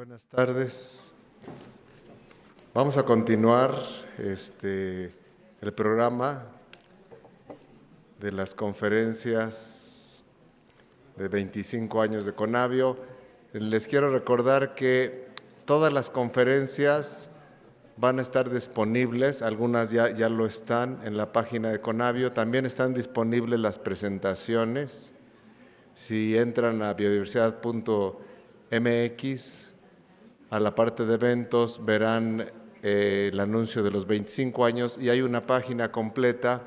Buenas tardes. Vamos a continuar el programa de las conferencias de 25 años de Conavio. Les quiero recordar que todas las conferencias van a estar disponibles, algunas ya lo están en la página de Conavio. También están disponibles las presentaciones. Si entran a biodiversidad.mx, a la parte de eventos, verán el anuncio de los 25 años y hay una página completa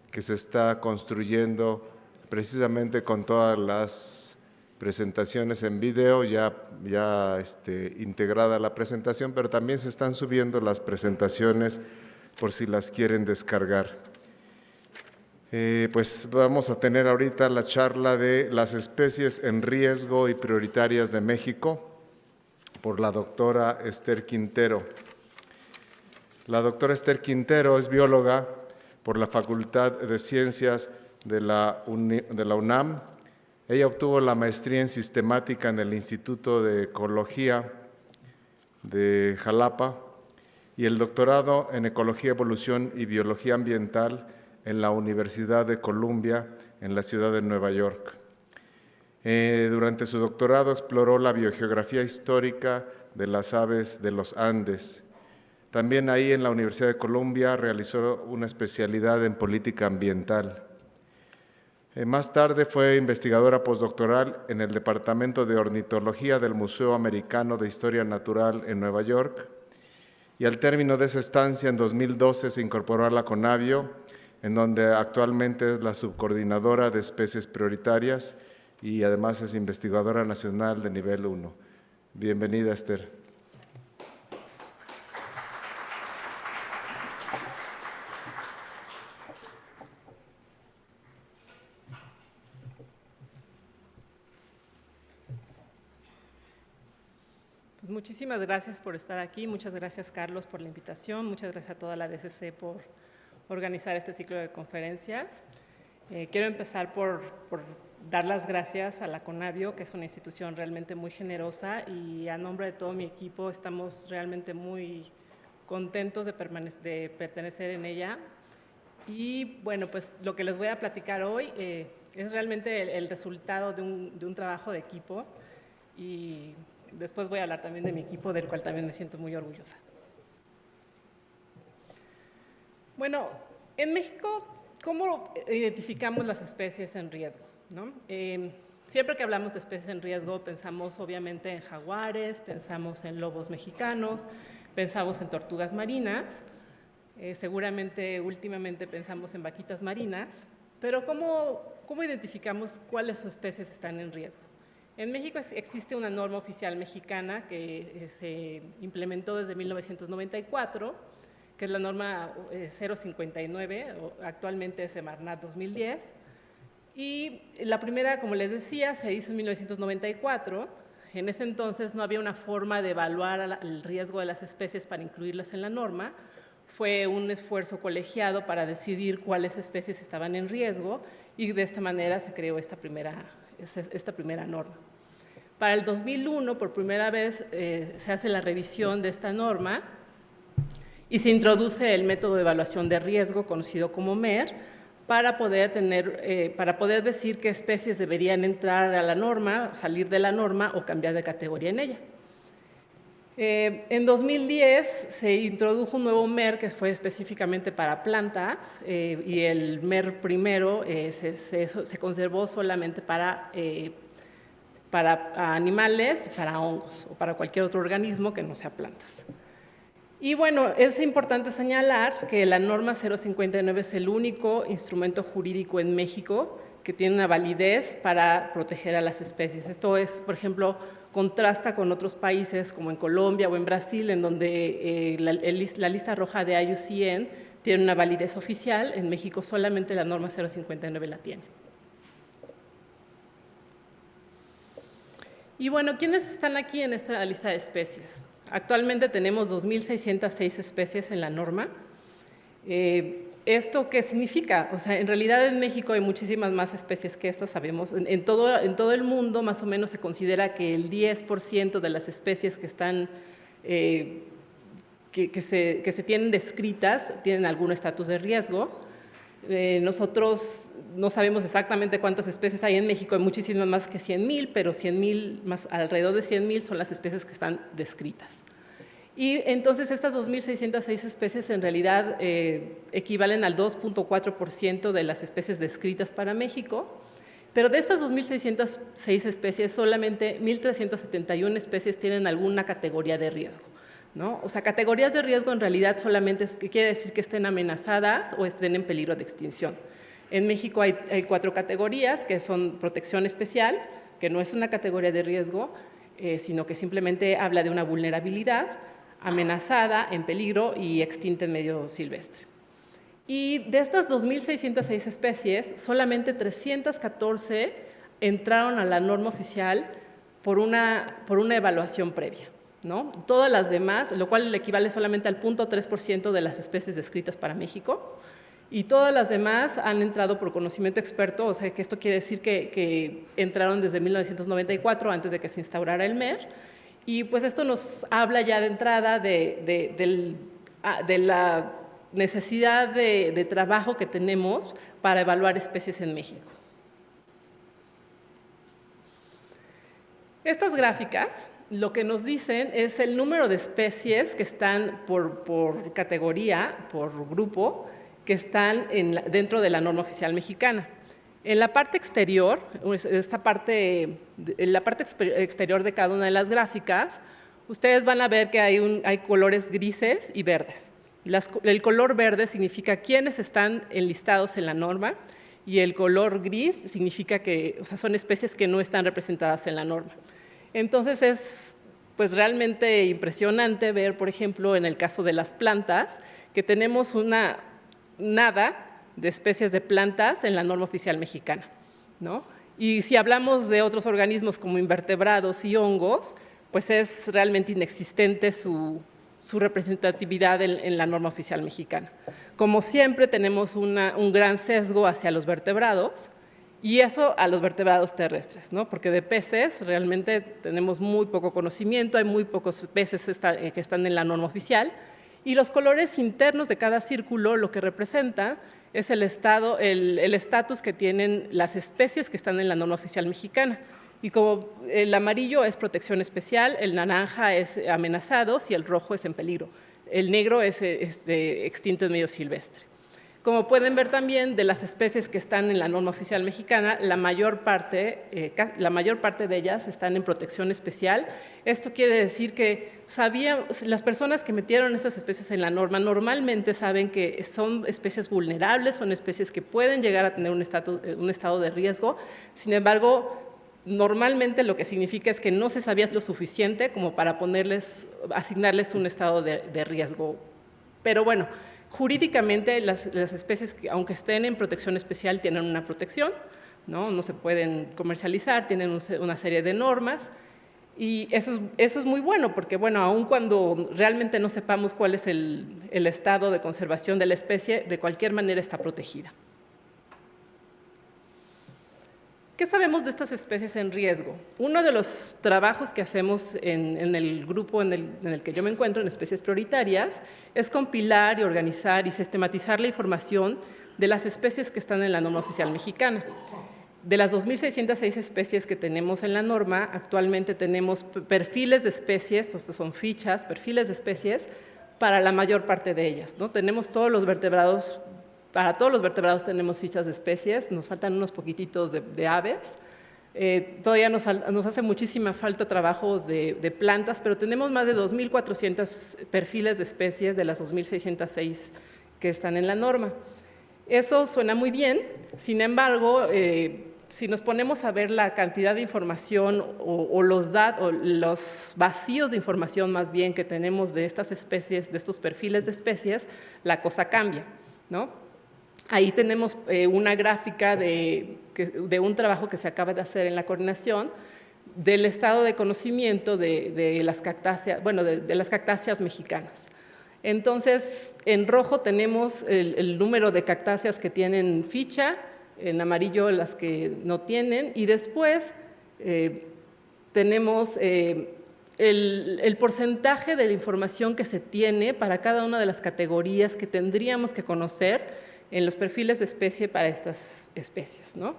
que se está construyendo precisamente con todas las presentaciones en video, ya integrada la presentación, pero también se están subiendo las presentaciones por si las quieren descargar. Pues vamos a tener ahorita la charla de las especies en riesgo y prioritarias de México por la doctora Esther Quintero. La doctora Esther Quintero es bióloga por la Facultad de Ciencias de la UNAM. Ella obtuvo la maestría en sistemática en el Instituto de Ecología de Jalapa y el doctorado en Ecología, Evolución y Biología Ambiental en la Universidad de Columbia en la ciudad de Nueva York. Durante su doctorado exploró la biogeografía histórica de las aves de los Andes. También ahí en la Universidad de Columbia realizó una especialidad en política ambiental. Más tarde fue investigadora postdoctoral en el Departamento de Ornitología del Museo Americano de Historia Natural en Nueva York y al término de esa estancia en 2012 se incorporó a la Conavio, en donde actualmente es la subcoordinadora de especies prioritarias y además es investigadora nacional de nivel 1. Bienvenida, Esther. Pues muchísimas gracias por estar aquí, muchas gracias Carlos por la invitación, muchas gracias a toda la DCC por organizar este ciclo de conferencias. Quiero empezar por dar las gracias a la Conavio, que es una institución realmente muy generosa, y a nombre de todo mi equipo estamos realmente muy contentos de pertenecer en ella. Y bueno, pues lo que les voy a platicar hoy es realmente el resultado de un trabajo de equipo, y después voy a hablar también de mi equipo, del cual también me siento muy orgullosa. Bueno, en México, ¿cómo identificamos las especies en riesgo, ¿no? Siempre que hablamos de especies en riesgo, pensamos obviamente en jaguares, pensamos en lobos mexicanos, pensamos en tortugas marinas, seguramente últimamente pensamos en vaquitas marinas, pero ¿cómo identificamos cuáles especies están en riesgo? En México existe una norma oficial mexicana que se implementó desde 1994, que es la norma 059, actualmente es Semarnat 2010. Y la primera, como les decía, se hizo en 1994. En ese entonces no había una forma de evaluar el riesgo de las especies para incluirlas en la norma. Fue un esfuerzo colegiado para decidir cuáles especies estaban en riesgo y de esta manera se creó esta primera norma. Para el 2001, por primera vez, se hace la revisión de esta norma y se introduce el método de evaluación de riesgo, conocido como MER, para poder decir qué especies deberían entrar a la norma, salir de la norma o cambiar de categoría en ella. En 2010 se introdujo un nuevo MER que fue específicamente para plantas y el MER primero se conservó solamente para animales y para hongos o para cualquier otro organismo que no sea plantas. Y bueno, es importante señalar que la norma 059 es el único instrumento jurídico en México que tiene una validez para proteger a las especies. Esto es, por ejemplo, contrasta con otros países como en Colombia o en Brasil, en donde la lista roja de IUCN tiene una validez oficial. En México solamente la norma 059 la tiene. Y bueno, ¿quiénes están aquí en esta lista de especies? Actualmente tenemos 2.606 especies en la norma. ¿esto qué significa? O sea, en realidad en México hay muchísimas más especies que estas, sabemos. En todo el mundo más o menos se considera que el 10% de las especies que están, que se tienen descritas tienen algún estatus de riesgo. Nosotros no sabemos exactamente cuántas especies hay en México, hay muchísimas más que 100,000, pero 100,000, alrededor de 100,000 son las especies que están descritas. Y entonces estas 2.606 especies en realidad equivalen al 2.4% de las especies descritas para México, pero de estas 2.606 especies, solamente 1.371 especies tienen alguna categoría de riesgo, ¿no? O sea, categorías de riesgo en realidad solamente quiere decir que estén amenazadas o estén en peligro de extinción. En México hay 4 categorías, que son protección especial, que no es una categoría de riesgo, sino que simplemente habla de una vulnerabilidad, amenazada, en peligro y extinta en medio silvestre. Y de estas 2.606 especies, solamente 314 entraron a la norma oficial por una evaluación previa, ¿no? Todas las demás, lo cual le equivale solamente al 0.3% de las especies descritas para México, y todas las demás han entrado por conocimiento experto, o sea que esto quiere decir que entraron desde 1994, antes de que se instaurara el MER, y pues esto nos habla ya de entrada de la necesidad de trabajo que tenemos para evaluar especies en México. Estas gráficas lo que nos dicen es el número de especies que están por categoría, por grupo, que están dentro de la norma oficial mexicana. En la parte exterior, en la parte exterior de cada una de las gráficas, ustedes van a ver que hay colores grises y verdes. El color verde significa quiénes están enlistados en la norma y el color gris significa que, o sea, son especies que no están representadas en la norma. Entonces es pues realmente impresionante ver, por ejemplo, en el caso de las plantas, que tenemos nada de especies de plantas en la norma oficial mexicana, ¿no? Y si hablamos de otros organismos como invertebrados y hongos, pues es realmente inexistente su representatividad en la norma oficial mexicana. Como siempre, tenemos un gran sesgo hacia los vertebrados, y eso a los vertebrados terrestres, ¿no? Porque de peces realmente tenemos muy poco conocimiento, hay muy pocos peces que están en la norma oficial, y los colores internos de cada círculo lo que representa es el estatus que tienen las especies que están en la norma oficial mexicana. Y como el amarillo es protección especial, el naranja es amenazados y el rojo es en peligro. El negro es extinto en medio silvestre. Como pueden ver también, de las especies que están en la norma oficial mexicana, la mayor parte de ellas están en protección especial. Esto quiere decir que las personas que metieron esas especies en la norma normalmente saben que son especies vulnerables, son especies que pueden llegar a tener un estado de riesgo. Sin embargo, normalmente lo que significa es que no se sabía lo suficiente como para asignarles un estado de riesgo. Pero bueno, jurídicamente las especies, aunque estén en protección especial, tienen una protección, no se pueden comercializar, tienen una serie de normas, y eso es muy bueno, porque bueno, aun cuando realmente no sepamos cuál es el estado de conservación de la especie, de cualquier manera está protegida. ¿Qué sabemos de estas especies en riesgo? Uno de los trabajos que hacemos en el grupo en el que yo me encuentro, en especies prioritarias, es compilar y organizar y sistematizar la información de las especies que están en la norma oficial mexicana. De las 2.606 especies que tenemos en la norma, actualmente tenemos perfiles de especies, o sea, son fichas, perfiles de especies, para la mayor parte de ellas, ¿no? Tenemos todos los vertebrados. Para todos los vertebrados tenemos fichas de especies, nos faltan unos poquititos de aves. Todavía nos hace muchísima falta trabajos de plantas, pero tenemos más de 2.400 perfiles de especies de las 2.606 que están en la norma. Eso suena muy bien, sin embargo, si nos ponemos a ver la cantidad de información o los vacíos de información más bien que tenemos de estas especies, de estos perfiles de especies, la cosa cambia, ¿no? Ahí tenemos una gráfica de un trabajo que se acaba de hacer en la coordinación del estado de conocimiento de las cactáceas, bueno, de las cactáceas mexicanas. Entonces, en rojo tenemos el número de cactáceas que tienen ficha, en amarillo las que no tienen, y después tenemos el porcentaje de la información que se tiene para cada una de las categorías que tendríamos que conocer en los perfiles de especie para estas especies, ¿no?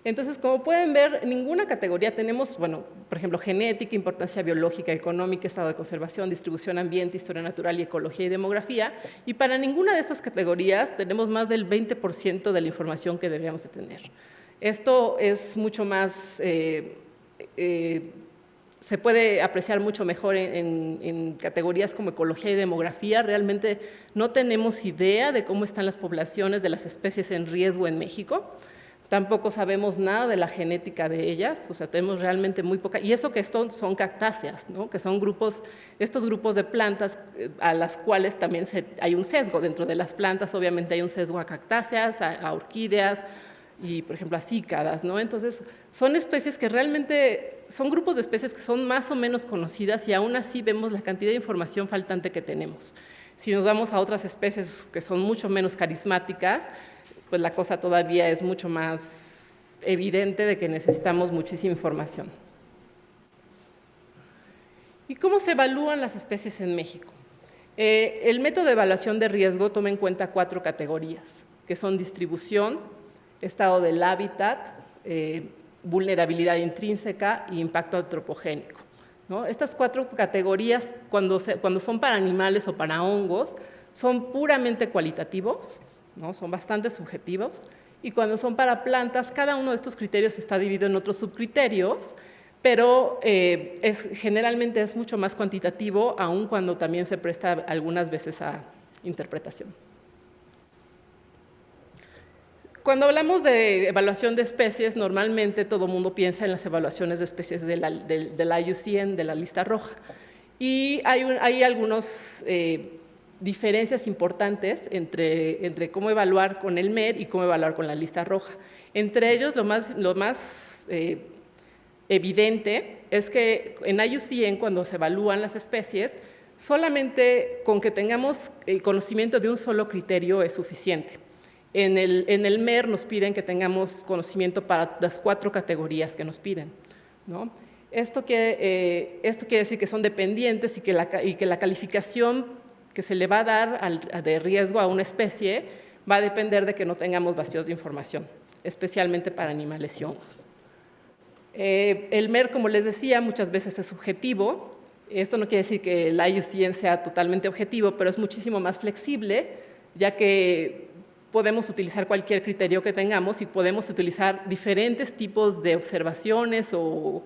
Entonces, como pueden ver, ninguna categoría tenemos, bueno, por ejemplo, genética, importancia biológica, económica, estado de conservación, distribución, ambiente, historia natural y ecología y demografía, y para ninguna de estas categorías tenemos más del 20% de la información que deberíamos de tener. Esto es mucho más, se puede apreciar mucho mejor en categorías como ecología y demografía. Realmente no tenemos idea de cómo están las poblaciones de las especies en riesgo en México. Tampoco sabemos nada de la genética de ellas, o sea, tenemos realmente muy poca, y eso que son cactáceas, ¿no? Que son estos grupos de plantas a las cuales también hay un sesgo. Dentro de las plantas obviamente hay un sesgo a cactáceas, a orquídeas y, por ejemplo, a cícadas, ¿no? Entonces, son especies que realmente, son grupos de especies que son más o menos conocidas y aún así vemos la cantidad de información faltante que tenemos. Si nos vamos a otras especies que son mucho menos carismáticas, pues la cosa todavía es mucho más evidente de que necesitamos muchísima información. ¿Y cómo se evalúan las especies en México? El método de evaluación de riesgo toma en cuenta 4 categorías, que son distribución, estado del hábitat, vulnerabilidad intrínseca y impacto antropogénico, ¿no? Estas 4 categorías, cuando son para animales o para hongos, son puramente cualitativos, ¿no? Son bastante subjetivos, y cuando son para plantas, cada uno de estos criterios está dividido en otros subcriterios, pero generalmente es mucho más cuantitativo, aun cuando también se presta algunas veces a interpretación. Cuando hablamos de evaluación de especies, normalmente todo el mundo piensa en las evaluaciones de especies de la IUCN, de la lista roja, y hay algunos diferencias importantes entre cómo evaluar con el MER y cómo evaluar con la lista roja. Entre ellos, lo más evidente es que en IUCN, cuando se evalúan las especies, solamente con que tengamos conocimiento de un solo criterio es suficiente. En el MER nos piden que tengamos conocimiento para las 4 categorías que nos piden, ¿no? Esto quiere decir que son dependientes y que la calificación que se le va a dar de riesgo a una especie va a depender de que no tengamos vacíos de información, especialmente para animales y hongos. El MER, como les decía, muchas veces es subjetivo. Esto no quiere decir que el IUCN sea totalmente objetivo, pero es muchísimo más flexible, ya que podemos utilizar cualquier criterio que tengamos y podemos utilizar diferentes tipos de observaciones o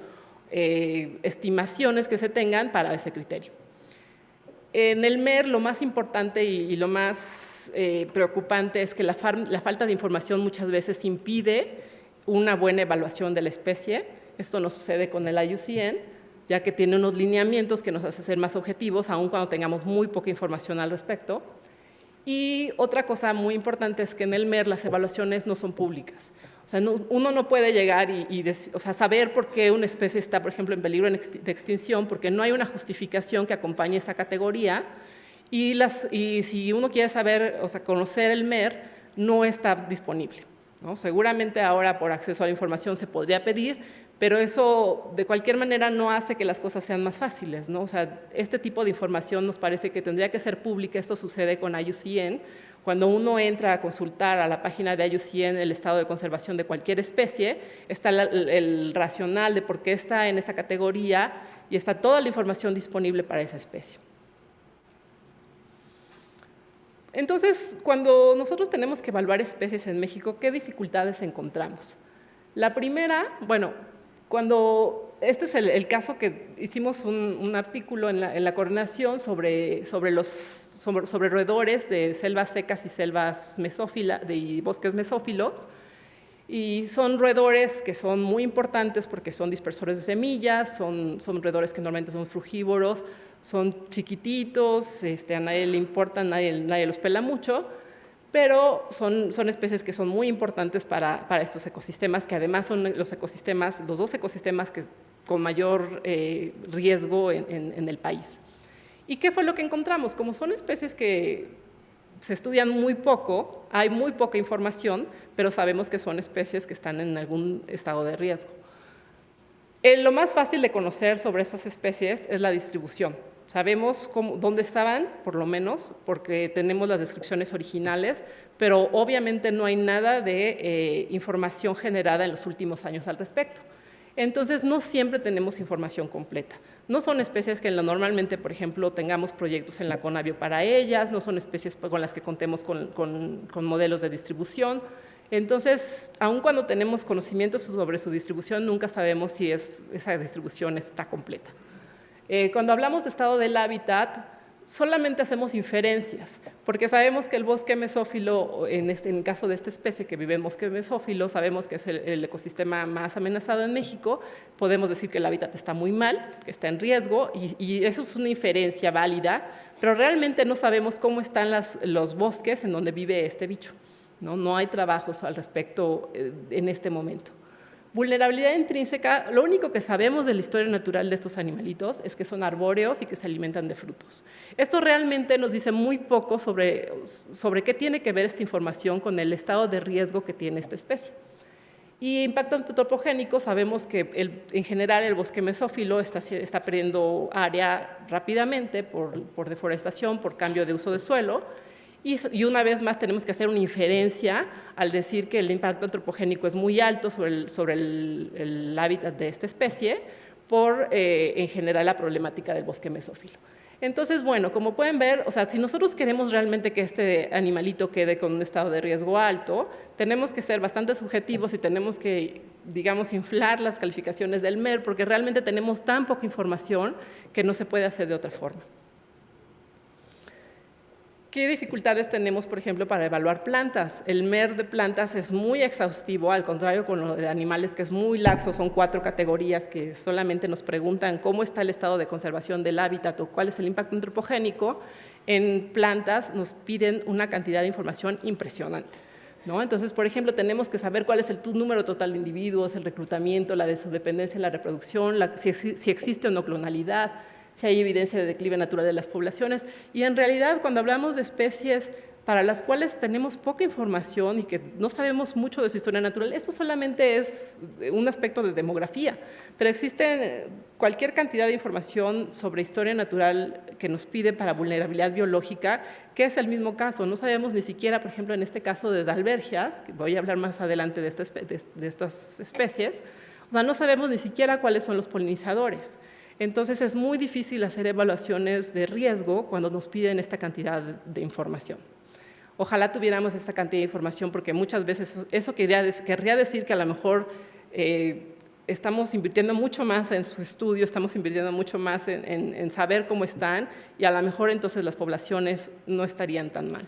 estimaciones que se tengan para ese criterio. En el MER, lo más importante y lo más preocupante es que la falta de información muchas veces impide una buena evaluación de la especie. Esto no sucede con el IUCN, ya que tiene unos lineamientos que nos hacen ser más objetivos, aun cuando tengamos muy poca información al respecto. Y otra cosa muy importante es que en el MER las evaluaciones no son públicas. O sea, uno no puede llegar o sea, saber por qué una especie está, por ejemplo, en peligro de extinción, porque no hay una justificación que acompañe esa categoría, y si uno quiere saber, o sea, conocer el MER, no está disponible, ¿no? Seguramente ahora por acceso a la información se podría pedir, pero eso de cualquier manera no hace que las cosas sean más fáciles, ¿no? O sea, este tipo de información nos parece que tendría que ser pública. Esto sucede con IUCN. Cuando uno entra a consultar a la página de IUCN el estado de conservación de cualquier especie, está el racional de por qué está en esa categoría y está toda la información disponible para esa especie. Entonces, cuando nosotros tenemos que evaluar especies en México, ¿qué dificultades encontramos? La primera, bueno, este es el caso que hicimos un artículo en la coordinación sobre roedores de selvas secas y selvas mesófilas, y bosques mesófilos, y son roedores que son muy importantes porque son dispersores de semillas, son roedores que normalmente son frugívoros, son chiquititos, a nadie le importan, nadie los pela mucho, pero son especies que son muy importantes para estos ecosistemas, que además son los dos ecosistemas que con mayor riesgo en el país. ¿Y qué fue lo que encontramos? Como son especies que se estudian muy poco, hay muy poca información, pero sabemos que son especies que están en algún estado de riesgo. Lo más fácil de conocer sobre estas especies es la distribución. Sabemos dónde estaban, por lo menos, porque tenemos las descripciones originales, pero obviamente no hay nada de información generada en los últimos años al respecto. Entonces, no siempre tenemos información completa. No son especies que normalmente, por ejemplo, tengamos proyectos en la Conavio para ellas, no son especies con las que contemos con modelos de distribución. Entonces, aun cuando tenemos conocimientos sobre su distribución, nunca sabemos si esa distribución está completa. Cuando hablamos de estado del hábitat, solamente hacemos inferencias, porque sabemos que el bosque mesófilo, en el caso de esta especie que vive en bosque mesófilo, sabemos que es el ecosistema más amenazado en México, podemos decir que el hábitat está muy mal, que está en riesgo, y eso es una inferencia válida, pero realmente no sabemos cómo están los bosques en donde vive este bicho. No hay trabajos al respecto en este momento. Vulnerabilidad intrínseca, lo único que sabemos de la historia natural de estos animalitos es que son arbóreos y que se alimentan de frutos. Esto realmente nos dice muy poco sobre qué tiene que ver esta información con el estado de riesgo que tiene esta especie. Y impacto antropogénico, sabemos que en general el bosque mesófilo está perdiendo área rápidamente por deforestación, por cambio de uso de suelo, y una vez más tenemos que hacer una inferencia al decir que el impacto antropogénico es muy alto sobre el hábitat de esta especie por, en general, la problemática del bosque mesófilo. Entonces, bueno, como pueden ver, o sea, si nosotros queremos realmente que este animalito quede con un estado de riesgo alto, tenemos que ser bastante subjetivos y tenemos que, digamos, inflar las calificaciones del MER, porque realmente tenemos tan poca información que no se puede hacer de otra forma. ¿Qué dificultades tenemos, por ejemplo, para evaluar plantas? El MER de plantas es muy exhaustivo, al contrario con lo de animales, que es muy laxo, son 4 categorías que solamente nos preguntan cómo está el estado de conservación del hábitat o cuál es el impacto antropogénico. En plantas nos piden una cantidad de información impresionante, ¿no? Entonces, por ejemplo, tenemos que saber cuál es el número total de individuos, el reclutamiento, la de su dependencia, la reproducción, si existe o no clonalidad, si hay evidencia de declive natural de las poblaciones. Y en realidad, cuando hablamos de especies para las cuales tenemos poca información y que no sabemos mucho de su historia natural, esto solamente es un aspecto de demografía, pero existe cualquier cantidad de información sobre historia natural que nos piden para vulnerabilidad biológica, que es el mismo caso. No sabemos ni siquiera, por ejemplo, en este caso de dalbergias, que voy a hablar más adelante de estas especies, o sea, no sabemos ni siquiera cuáles son los polinizadores. Entonces, es muy difícil hacer evaluaciones de riesgo cuando nos piden esta cantidad de información. Ojalá tuviéramos esta cantidad de información, porque muchas veces eso querría decir que a lo mejor estamos invirtiendo mucho más en su estudio, estamos invirtiendo mucho más en saber cómo están, y a lo mejor entonces las poblaciones no estarían tan mal.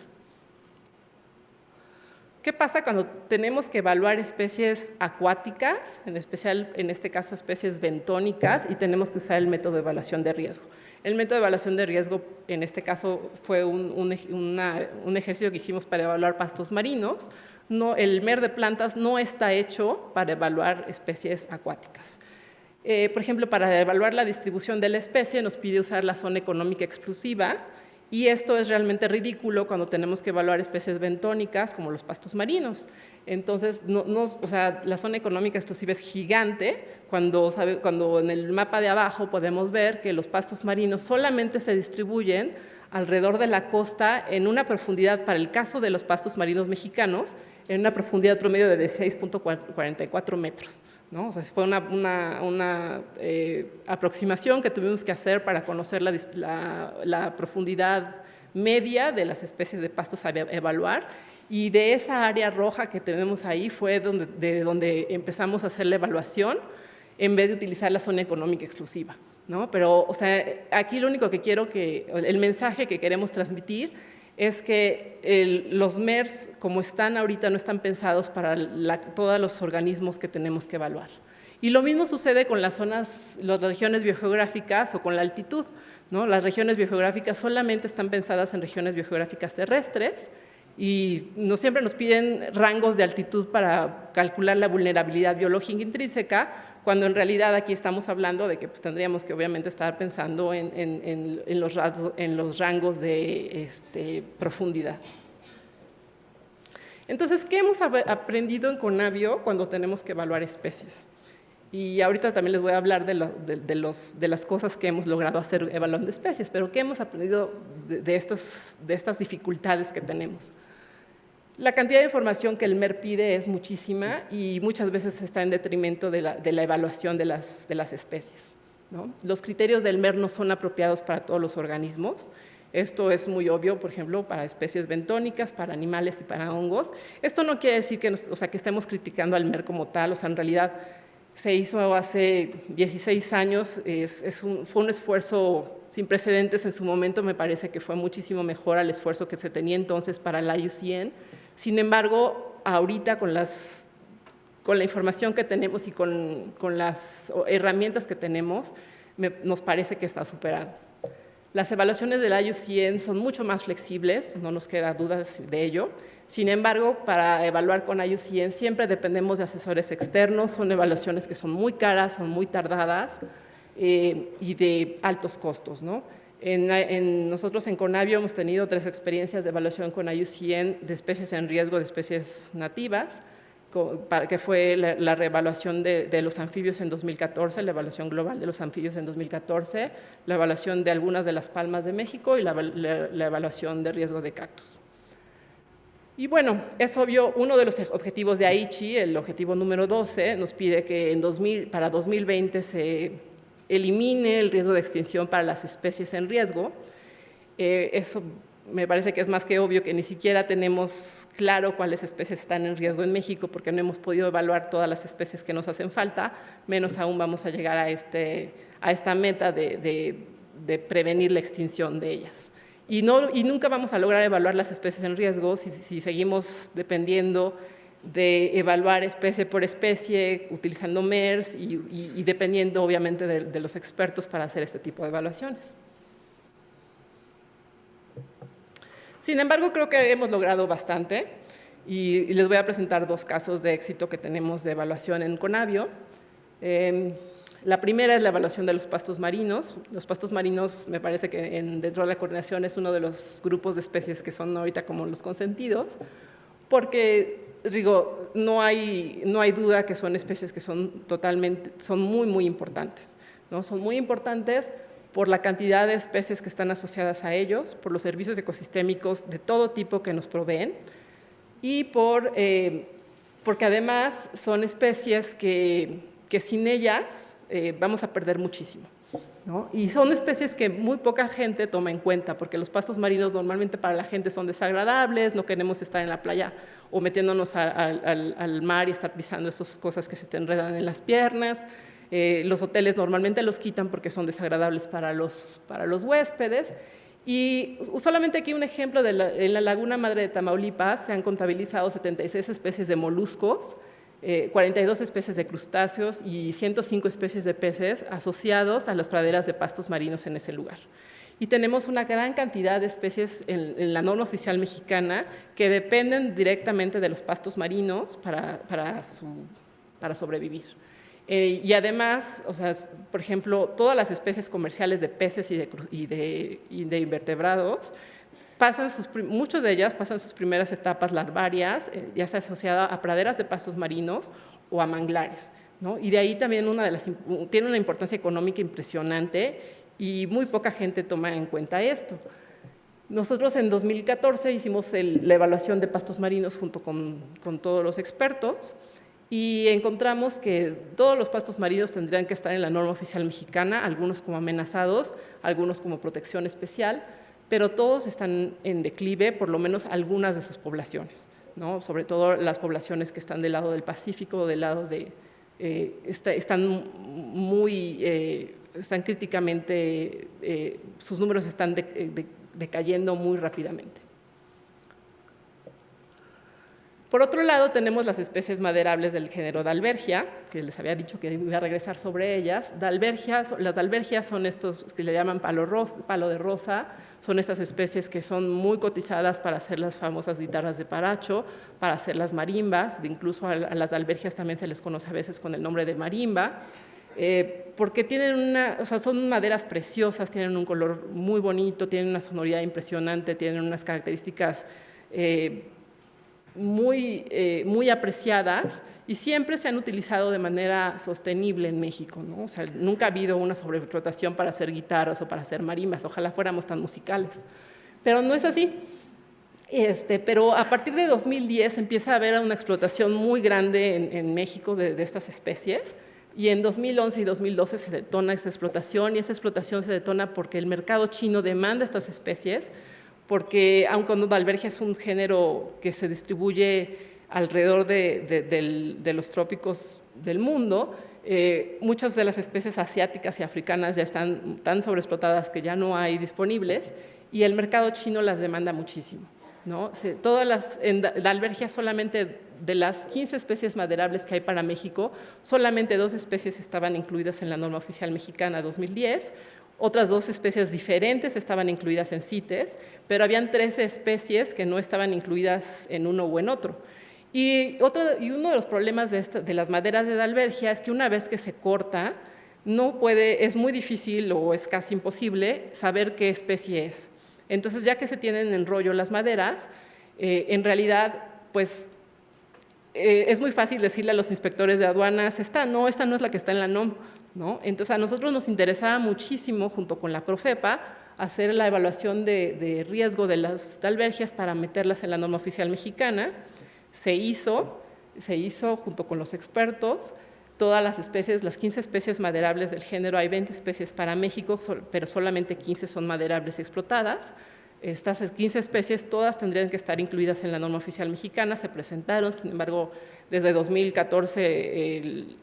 ¿Qué pasa cuando tenemos que evaluar especies acuáticas, en especial en este caso especies bentónicas, y tenemos que usar el método de evaluación de riesgo? El método de evaluación de riesgo en este caso fue un ejercicio que hicimos para evaluar pastos marinos. El MER de plantas no está hecho para evaluar especies acuáticas. Por ejemplo, para evaluar la distribución de la especie nos pide usar la zona económica exclusiva. Y esto es realmente ridículo cuando tenemos que evaluar especies bentónicas como los pastos marinos. Entonces, o sea, la zona económica exclusiva es gigante cuando en el mapa de abajo podemos ver que los pastos marinos solamente se distribuyen alrededor de la costa en una profundidad, para el caso de los pastos marinos mexicanos, en una profundidad promedio de 16.44 metros. ¿No? O sea, fue una aproximación que tuvimos que hacer para conocer la profundidad media de las especies de pastos a evaluar, y de esa área roja que tenemos ahí fue de donde empezamos a hacer la evaluación en vez de utilizar la zona económica exclusiva, ¿no? Pero, o sea, aquí lo único que el mensaje que queremos transmitir es que los MERs, como están ahorita, no están pensados para todos los organismos que tenemos que evaluar. Y lo mismo sucede con las regiones biogeográficas o con la altitud, ¿no? Las regiones biogeográficas solamente están pensadas en regiones biogeográficas terrestres, y no siempre nos piden rangos de altitud para calcular la vulnerabilidad biológica intrínseca, cuando en realidad aquí estamos hablando de que pues, tendríamos que obviamente estar pensando en los rangos de profundidad. Entonces, ¿qué hemos aprendido en Conavio cuando tenemos que evaluar especies? Y ahorita también les voy a hablar de las cosas que hemos logrado hacer evaluando especies, pero ¿qué hemos aprendido de estas dificultades que tenemos? La cantidad de información que el MER pide es muchísima y muchas veces está en detrimento de la evaluación de las especies, ¿no? Los criterios del MER no son apropiados para todos los organismos. Esto es muy obvio, por ejemplo, para especies bentónicas, para animales y para hongos. Esto no quiere decir que estemos criticando al MER como tal, en realidad se hizo hace 16 años, fue un esfuerzo sin precedentes en su momento, me parece que fue muchísimo mejor al esfuerzo que se tenía entonces para la IUCN. Sin embargo, ahorita con la información que tenemos y con las herramientas que tenemos, nos parece que está superado. Las evaluaciones de la IUCN son mucho más flexibles, no nos queda dudas de ello. Sin embargo, para evaluar con IUCN siempre dependemos de asesores externos, son evaluaciones que son muy caras, son muy tardadas y de altos costos, ¿no? Nosotros en Conavio hemos tenido 3 experiencias de evaluación con IUCN de especies en riesgo de especies nativas, que fue la reevaluación de los anfibios en 2014, la evaluación global de los anfibios en 2014, la evaluación de algunas de las palmas de México y la evaluación de riesgo de cactus. Y bueno, es obvio, uno de los objetivos de Aichi, el objetivo número 12, nos pide que para 2020 se elimine el riesgo de extinción para las especies en riesgo. Eso me parece que es más que obvio que ni siquiera tenemos claro cuáles especies están en riesgo en México porque no hemos podido evaluar todas las especies que nos hacen falta, menos aún vamos a llegar a esta meta de prevenir la extinción de ellas. Y nunca vamos a lograr evaluar las especies en riesgo si seguimos dependiendo de evaluar especie por especie, utilizando MERS y dependiendo obviamente de los expertos para hacer este tipo de evaluaciones. Sin embargo, creo que hemos logrado bastante y les voy a presentar 2 casos de éxito que tenemos de evaluación en Conavio. La primera es la evaluación de los pastos marinos. Los pastos marinos me parece que dentro de la coordinación es uno de los grupos de especies que son ahorita como los consentidos, porque digo, no hay duda que son especies que son muy, muy importantes, ¿no? Son muy importantes por la cantidad de especies que están asociadas a ellos, por los servicios ecosistémicos de todo tipo que nos proveen y porque además son especies que sin ellas vamos a perder muchísimo, ¿no? Y son especies que muy poca gente toma en cuenta, porque los pastos marinos normalmente para la gente son desagradables, no queremos estar en la playa o metiéndonos al mar y estar pisando esas cosas que se te enredan en las piernas. Los hoteles normalmente los quitan porque son desagradables para los huéspedes. Y solamente aquí un ejemplo, en la Laguna Madre de Tamaulipas se han contabilizado 76 especies de moluscos, 42 especies de crustáceos y 105 especies de peces asociados a las praderas de pastos marinos en ese lugar. Y tenemos una gran cantidad de especies en la norma oficial mexicana que dependen directamente de los pastos marinos para sobrevivir. Y además, por ejemplo, todas las especies comerciales de peces y de invertebrados, muchas de ellas pasan sus primeras etapas larvarias, ya sea asociada a praderas de pastos marinos o a manglares, ¿no? Y de ahí también tiene una importancia económica impresionante y muy poca gente toma en cuenta esto. Nosotros en 2014 hicimos la evaluación de pastos marinos junto con todos los expertos y encontramos que todos los pastos marinos tendrían que estar en la norma oficial mexicana, algunos como amenazados, algunos como protección especial, pero todos están en declive, por lo menos algunas de sus poblaciones, ¿no? Sobre todo las poblaciones que están del lado del Pacífico, del lado están críticamente, sus números están decayendo muy rápidamente. Por otro lado, tenemos las especies maderables del género Dalbergia, que les había dicho que iba a regresar sobre ellas. Las dalbergias son estos que le llaman palo de rosa, son estas especies que son muy cotizadas para hacer las famosas guitarras de paracho, para hacer las marimbas, incluso a las dalbergias también se les conoce a veces con el nombre de marimba, porque tienen son maderas preciosas, tienen un color muy bonito, tienen una sonoridad impresionante, tienen unas características muy apreciadas y siempre se han utilizado de manera sostenible en México, ¿no? O sea, nunca ha habido una sobreexplotación para hacer guitarras o para hacer marimbas, ojalá fuéramos tan musicales, pero no es así. Pero a partir de 2010 empieza a haber una explotación muy grande en México de estas especies, y en 2011 y 2012 se detona esta explotación, y esa explotación se detona porque el mercado chino demanda estas especies, porque aunque Dalbergia es un género que se distribuye alrededor de los trópicos del mundo, muchas de las especies asiáticas y africanas ya están tan sobreexplotadas que ya no hay disponibles, y el mercado chino las demanda muchísimo, ¿no? En Dalbergia, solamente de las 15 especies maderables que hay para México, solamente 2 especies estaban incluidas en la norma oficial mexicana 2010, otras 2 especies diferentes estaban incluidas en CITES, pero habían 13 especies que no estaban incluidas en uno o en otro. Y uno de los problemas de las maderas de Dalbergia es que una vez que se corta, es muy difícil o es casi imposible saber qué especie es. Entonces, ya que se tienen en rollo las maderas, en realidad, pues, es muy fácil decirle a los inspectores de aduanas, esta no es la que está en la NOM, ¿no? Entonces, a nosotros nos interesaba muchísimo, junto con la Profepa, hacer la evaluación de riesgo de las dalbergias para meterlas en la norma oficial mexicana. Se hizo junto con los expertos. Todas las especies, las 15 especies maderables del género, hay 20 especies para México, pero solamente 15 son maderables y explotadas. Estas 15 especies todas tendrían que estar incluidas en la norma oficial mexicana, se presentaron, sin embargo, desde 2014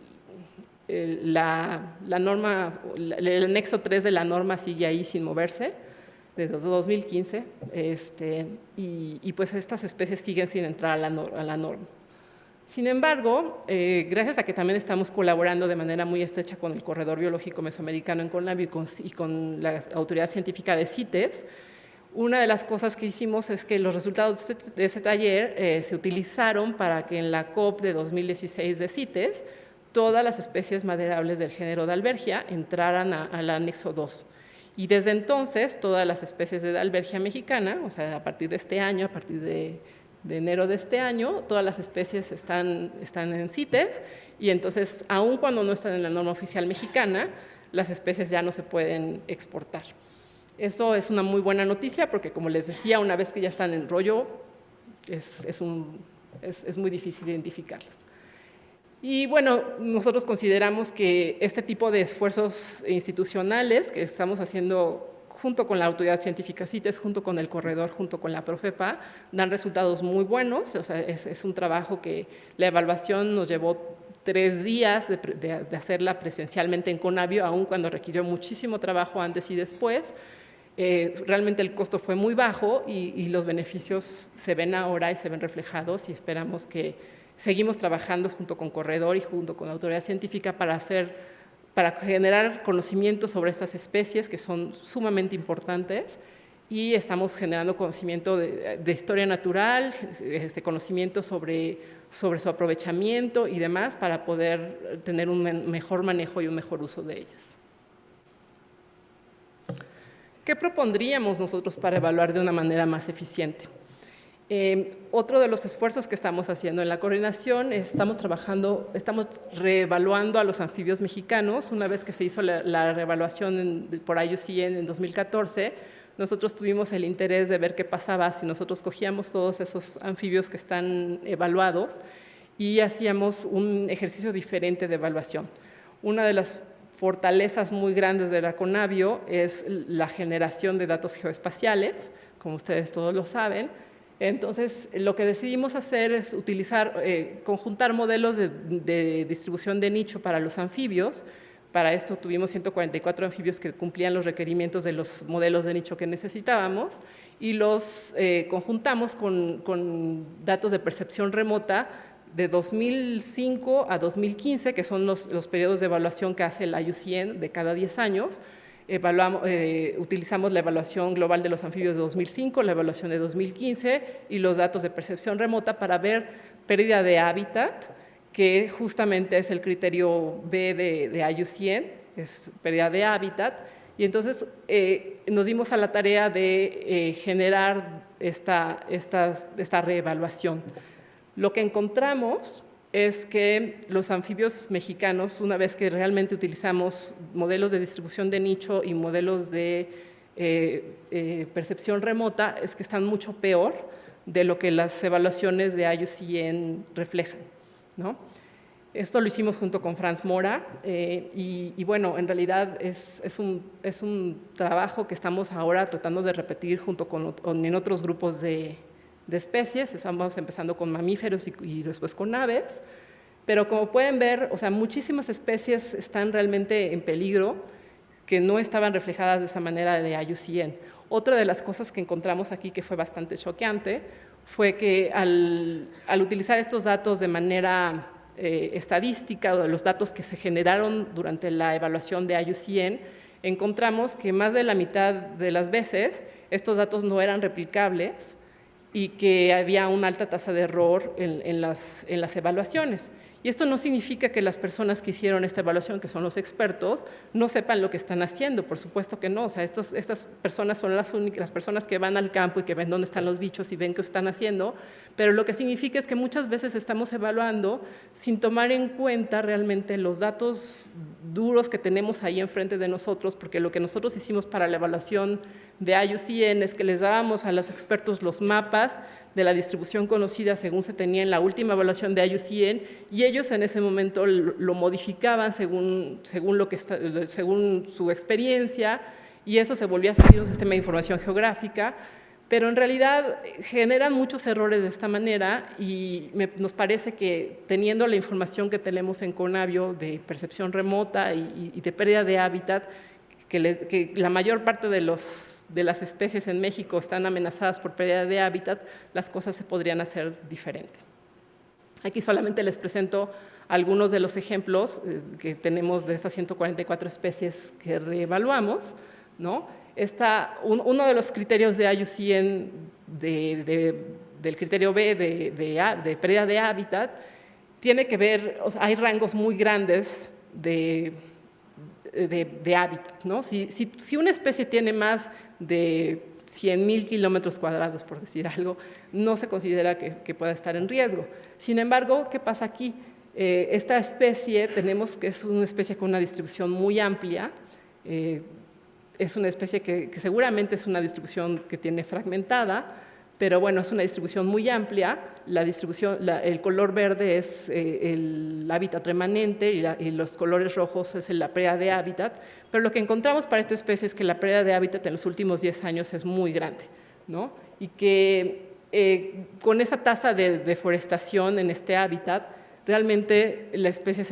la norma, el anexo 3 de la norma sigue ahí sin moverse, desde 2015, y pues estas especies siguen sin entrar a la norma. Sin embargo, gracias a que también estamos colaborando de manera muy estrecha con el Corredor Biológico Mesoamericano en CONABIO y con la Autoridad Científica de CITES, una de las cosas que hicimos es que los resultados de ese taller se utilizaron para que en la COP de 2016 de CITES todas las especies maderables del género Dalbergia entraran al anexo 2. Y desde entonces, todas las especies de Dalbergia mexicana, o sea, a partir de este año, a partir de enero de este año, todas las especies están en CITES, y entonces, aun cuando no están en la norma oficial mexicana, las especies ya no se pueden exportar. Eso es una muy buena noticia porque, como les decía, una vez que ya están en rollo, es muy difícil identificarlas. Y bueno, nosotros consideramos que este tipo de esfuerzos institucionales que estamos haciendo junto con la Autoridad Científica CITES, junto con el Corredor, junto con la Profepa, dan resultados muy buenos. O sea, es un trabajo que la evaluación nos llevó 3 días de hacerla presencialmente en CONABIO, aun cuando requirió muchísimo trabajo antes y después. Realmente el costo fue muy bajo y los beneficios se ven ahora y se ven reflejados, y esperamos que seguimos trabajando junto con Corredor y junto con la Autoridad Científica para generar conocimiento sobre estas especies que son sumamente importantes, y estamos generando conocimiento de historia natural, conocimiento sobre su aprovechamiento y demás para poder tener un mejor manejo y un mejor uso de ellas. ¿Qué propondríamos nosotros para evaluar de una manera más eficiente? Otro de los esfuerzos que estamos haciendo en la coordinación, estamos reevaluando a los anfibios mexicanos. Una vez que se hizo la reevaluación por IUCN en 2014, nosotros tuvimos el interés de ver qué pasaba si nosotros cogíamos todos esos anfibios que están evaluados y hacíamos un ejercicio diferente de evaluación. Una de las fortalezas muy grandes de la CONABIO es la generación de datos geoespaciales, como ustedes todos lo saben. Entonces, lo que decidimos hacer es conjuntar modelos de distribución de nicho para los anfibios, Para esto tuvimos 144 anfibios que cumplían los requerimientos de los modelos de nicho que necesitábamos y los conjuntamos con datos de percepción remota de 2005 a 2015, que son los periodos de evaluación que hace la IUCN de cada 10 años. Utilizamos la evaluación global de los anfibios de 2005, la evaluación de 2015 y los datos de percepción remota para ver pérdida de hábitat, que justamente es el criterio B de IUCN, es pérdida de hábitat. Y entonces nos dimos a la tarea de generar esta reevaluación. Lo que encontramos es que los anfibios mexicanos, una vez que realmente utilizamos modelos de distribución de nicho y modelos de percepción remota, es que están mucho peor de lo que las evaluaciones de IUCN reflejan, ¿no? Esto lo hicimos junto con Franz Mora y bueno, en realidad es un trabajo que estamos ahora tratando de repetir junto en otros grupos de especies. Estamos empezando con mamíferos y después con aves, pero como pueden ver, o sea, muchísimas especies están realmente en peligro que no estaban reflejadas de esa manera de IUCN. Otra de las cosas que encontramos aquí que fue bastante choqueante fue que al utilizar estos datos de manera estadística o de los datos que se generaron durante la evaluación de IUCN, encontramos que más de la mitad de las veces estos datos no eran replicables y que había una alta tasa de error en las evaluaciones. Y esto no significa que las personas que hicieron esta evaluación, que son los expertos, no sepan lo que están haciendo, por supuesto que no. O sea, estas personas son las personas que van al campo y que ven dónde están los bichos y ven qué están haciendo, pero lo que significa es que muchas veces estamos evaluando sin tomar en cuenta realmente los datos duros que tenemos ahí enfrente de nosotros, porque lo que nosotros hicimos para la evaluación de IUCN es que les dábamos a los expertos los mapas de la distribución conocida según se tenía en la última evaluación de IUCN y ellos en ese momento lo modificaban según su experiencia y eso se volvía a subir a un sistema de información geográfica, pero en realidad generan muchos errores de esta manera y nos parece que teniendo la información que tenemos en Conavio de percepción remota y de pérdida de hábitat, que la mayor parte de las especies en México están amenazadas por pérdida de hábitat, las cosas se podrían hacer diferente. Aquí solamente les presento algunos de los ejemplos que tenemos de estas 144 especies que reevaluamos, ¿no? Uno de los criterios de IUCN, del criterio B de pérdida de hábitat, tiene que ver, o sea, hay rangos muy grandes de hábitat, ¿no? Si una especie tiene más de 100,000 kilómetros cuadrados, por decir algo, no se considera que pueda estar en riesgo. Sin embargo, ¿qué pasa aquí? Esta especie tenemos que es una especie con una distribución muy amplia, es una especie que seguramente es una distribución que tiene fragmentada, pero bueno, es una distribución muy amplia. El color verde es el hábitat remanente y los colores rojos es la pérdida de hábitat, pero lo que encontramos para esta especie es que la pérdida de hábitat en los últimos 10 años es muy grande, ¿no? Y que con esa tasa de deforestación en este hábitat, realmente la especie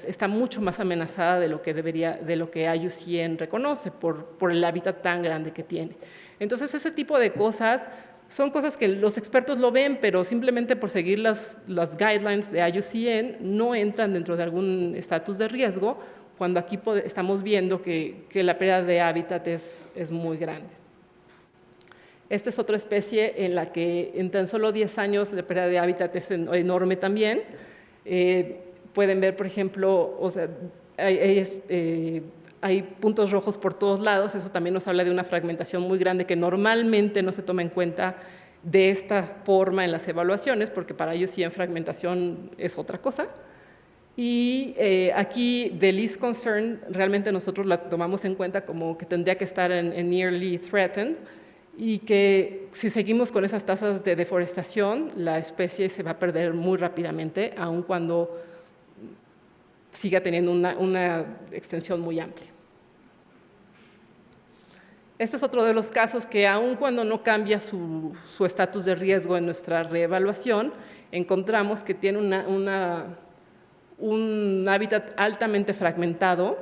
está mucho más amenazada de lo que IUCN reconoce por el hábitat tan grande que tiene. Entonces, ese tipo de cosas son cosas que los expertos lo ven, pero simplemente por seguir las guidelines de IUCN no entran dentro de algún estatus de riesgo, cuando aquí estamos viendo que la pérdida de hábitat es muy grande. Esta es otra especie en la que en tan solo 10 años la pérdida de hábitat es enorme también. Pueden ver, por ejemplo, o sea, hay puntos rojos por todos lados, eso también nos habla de una fragmentación muy grande que normalmente no se toma en cuenta de esta forma en las evaluaciones, porque para ellos sí en fragmentación es otra cosa. Y aquí, de least concern, realmente nosotros la tomamos en cuenta como que tendría que estar en nearly threatened, y que si seguimos con esas tasas de deforestación, la especie se va a perder muy rápidamente, aun cuando siga teniendo una extensión muy amplia. Este es otro de los casos que, aun cuando no cambia su estatus de riesgo en nuestra reevaluación, encontramos que tiene un hábitat altamente fragmentado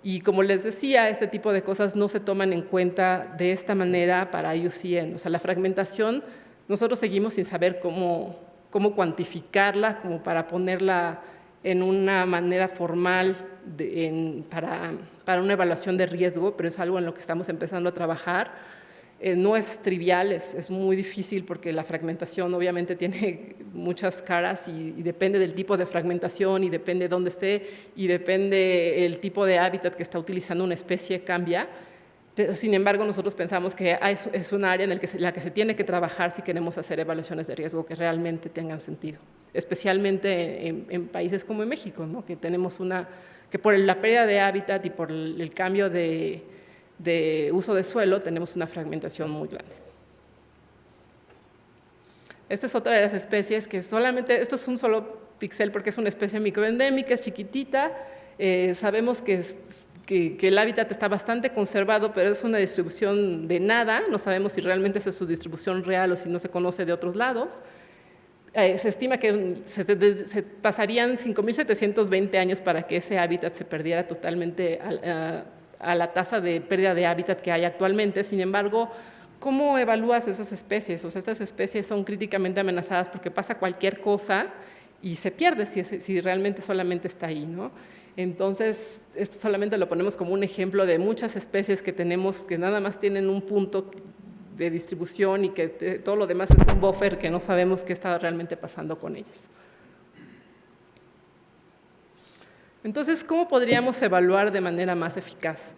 y, como les decía, este tipo de cosas no se toman en cuenta de esta manera para IUCN. O sea, la fragmentación, nosotros seguimos sin saber cómo cuantificarla, como para ponerla en una manera formal para una evaluación de riesgo, pero es algo en lo que estamos empezando a trabajar. No es trivial, es muy difícil porque la fragmentación obviamente tiene muchas caras y depende del tipo de fragmentación y depende de dónde esté y depende el tipo de hábitat que está utilizando una especie, cambia. Pero, sin embargo, nosotros pensamos que es un área en la que se tiene que trabajar si queremos hacer evaluaciones de riesgo que realmente tengan sentido, especialmente en países como en México, ¿no? Que tenemos que por la pérdida de hábitat y por el cambio de uso de suelo tenemos una fragmentación muy grande. Esta es otra de las especies que esto es un solo píxel porque es una especie microendémica, es chiquitita. Sabemos que el hábitat está bastante conservado, pero es una distribución de nada. No sabemos si realmente esa es su distribución real o si no se conoce de otros lados. Se estima que se pasarían 5.720 años para que ese hábitat se perdiera totalmente a la tasa de pérdida de hábitat que hay actualmente. Sin embargo, ¿cómo evalúas esas especies? O sea, estas especies son críticamente amenazadas porque pasa cualquier cosa y se pierde si realmente solamente está ahí, ¿no? Entonces, esto solamente lo ponemos como un ejemplo de muchas especies que tenemos que nada más tienen un punto de distribución y que todo lo demás es un buffer que no sabemos qué está realmente pasando con ellas. Entonces, ¿cómo podríamos evaluar de manera más eficaz?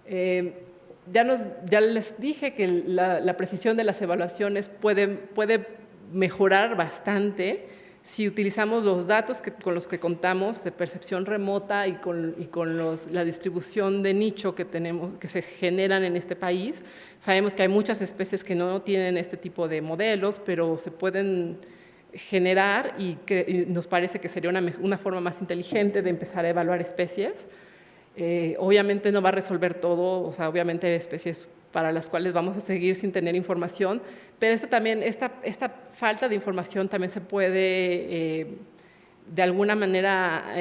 Ya les dije que la precisión de las evaluaciones puede mejorar bastante si utilizamos los datos con los que contamos de percepción remota y con la distribución de nicho que se generan en este país. Sabemos que hay muchas especies que no tienen este tipo de modelos, pero se pueden generar y nos parece que sería una forma más inteligente de empezar a evaluar especies. Obviamente no va a resolver todo, o sea, obviamente hay especies para las cuales vamos a seguir sin tener información, pero esta falta de información también se puede de alguna manera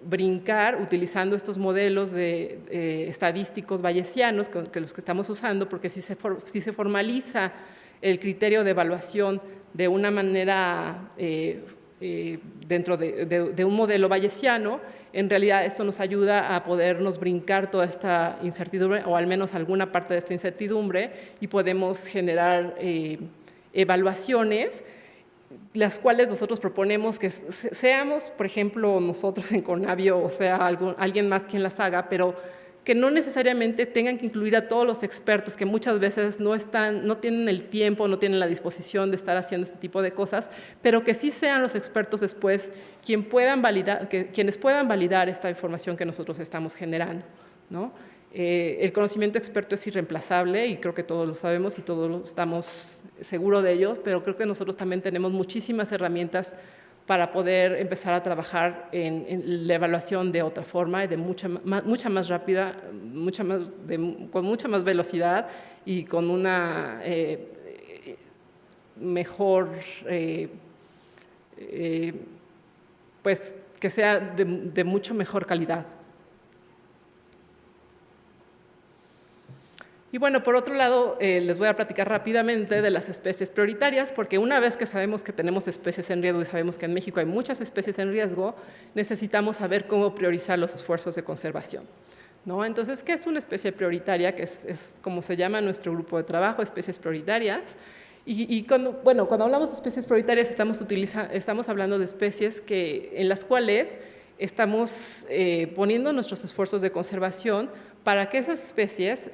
brincar utilizando estos modelos estadísticos bayesianos que los que estamos usando, porque si se formaliza el criterio de evaluación de una manera dentro de un modelo bayesiano, en realidad esto nos ayuda a podernos brincar toda esta incertidumbre, o al menos alguna parte de esta incertidumbre, y podemos generar evaluaciones, las cuales nosotros proponemos que seamos, por ejemplo, nosotros en Conavio, o sea, alguien más quien las haga, pero que no necesariamente tengan que incluir a todos los expertos que muchas veces no tienen el tiempo, no tienen la disposición de estar haciendo este tipo de cosas, pero que sí sean los expertos después quienes puedan validar esta información que nosotros estamos generando, ¿no? El conocimiento experto es irreemplazable y creo que todos lo sabemos y todos estamos seguros de ello, pero creo que nosotros también tenemos muchísimas herramientas para poder empezar a trabajar en la evaluación de otra forma, de mucha más rápida, con mucha más velocidad y con una mejor, pues que sea de mucho mejor calidad. Y bueno, por otro lado, les voy a platicar rápidamente de las especies prioritarias, porque una vez que sabemos que tenemos especies en riesgo y sabemos que en México hay muchas especies en riesgo, necesitamos saber cómo priorizar los esfuerzos de conservación, ¿no? Entonces, ¿qué es una especie prioritaria? Que es como se llama nuestro grupo de trabajo, especies prioritarias. Y cuando hablamos de especies prioritarias, estamos hablando de especies en las cuales estamos poniendo nuestros esfuerzos de conservación para que esas especies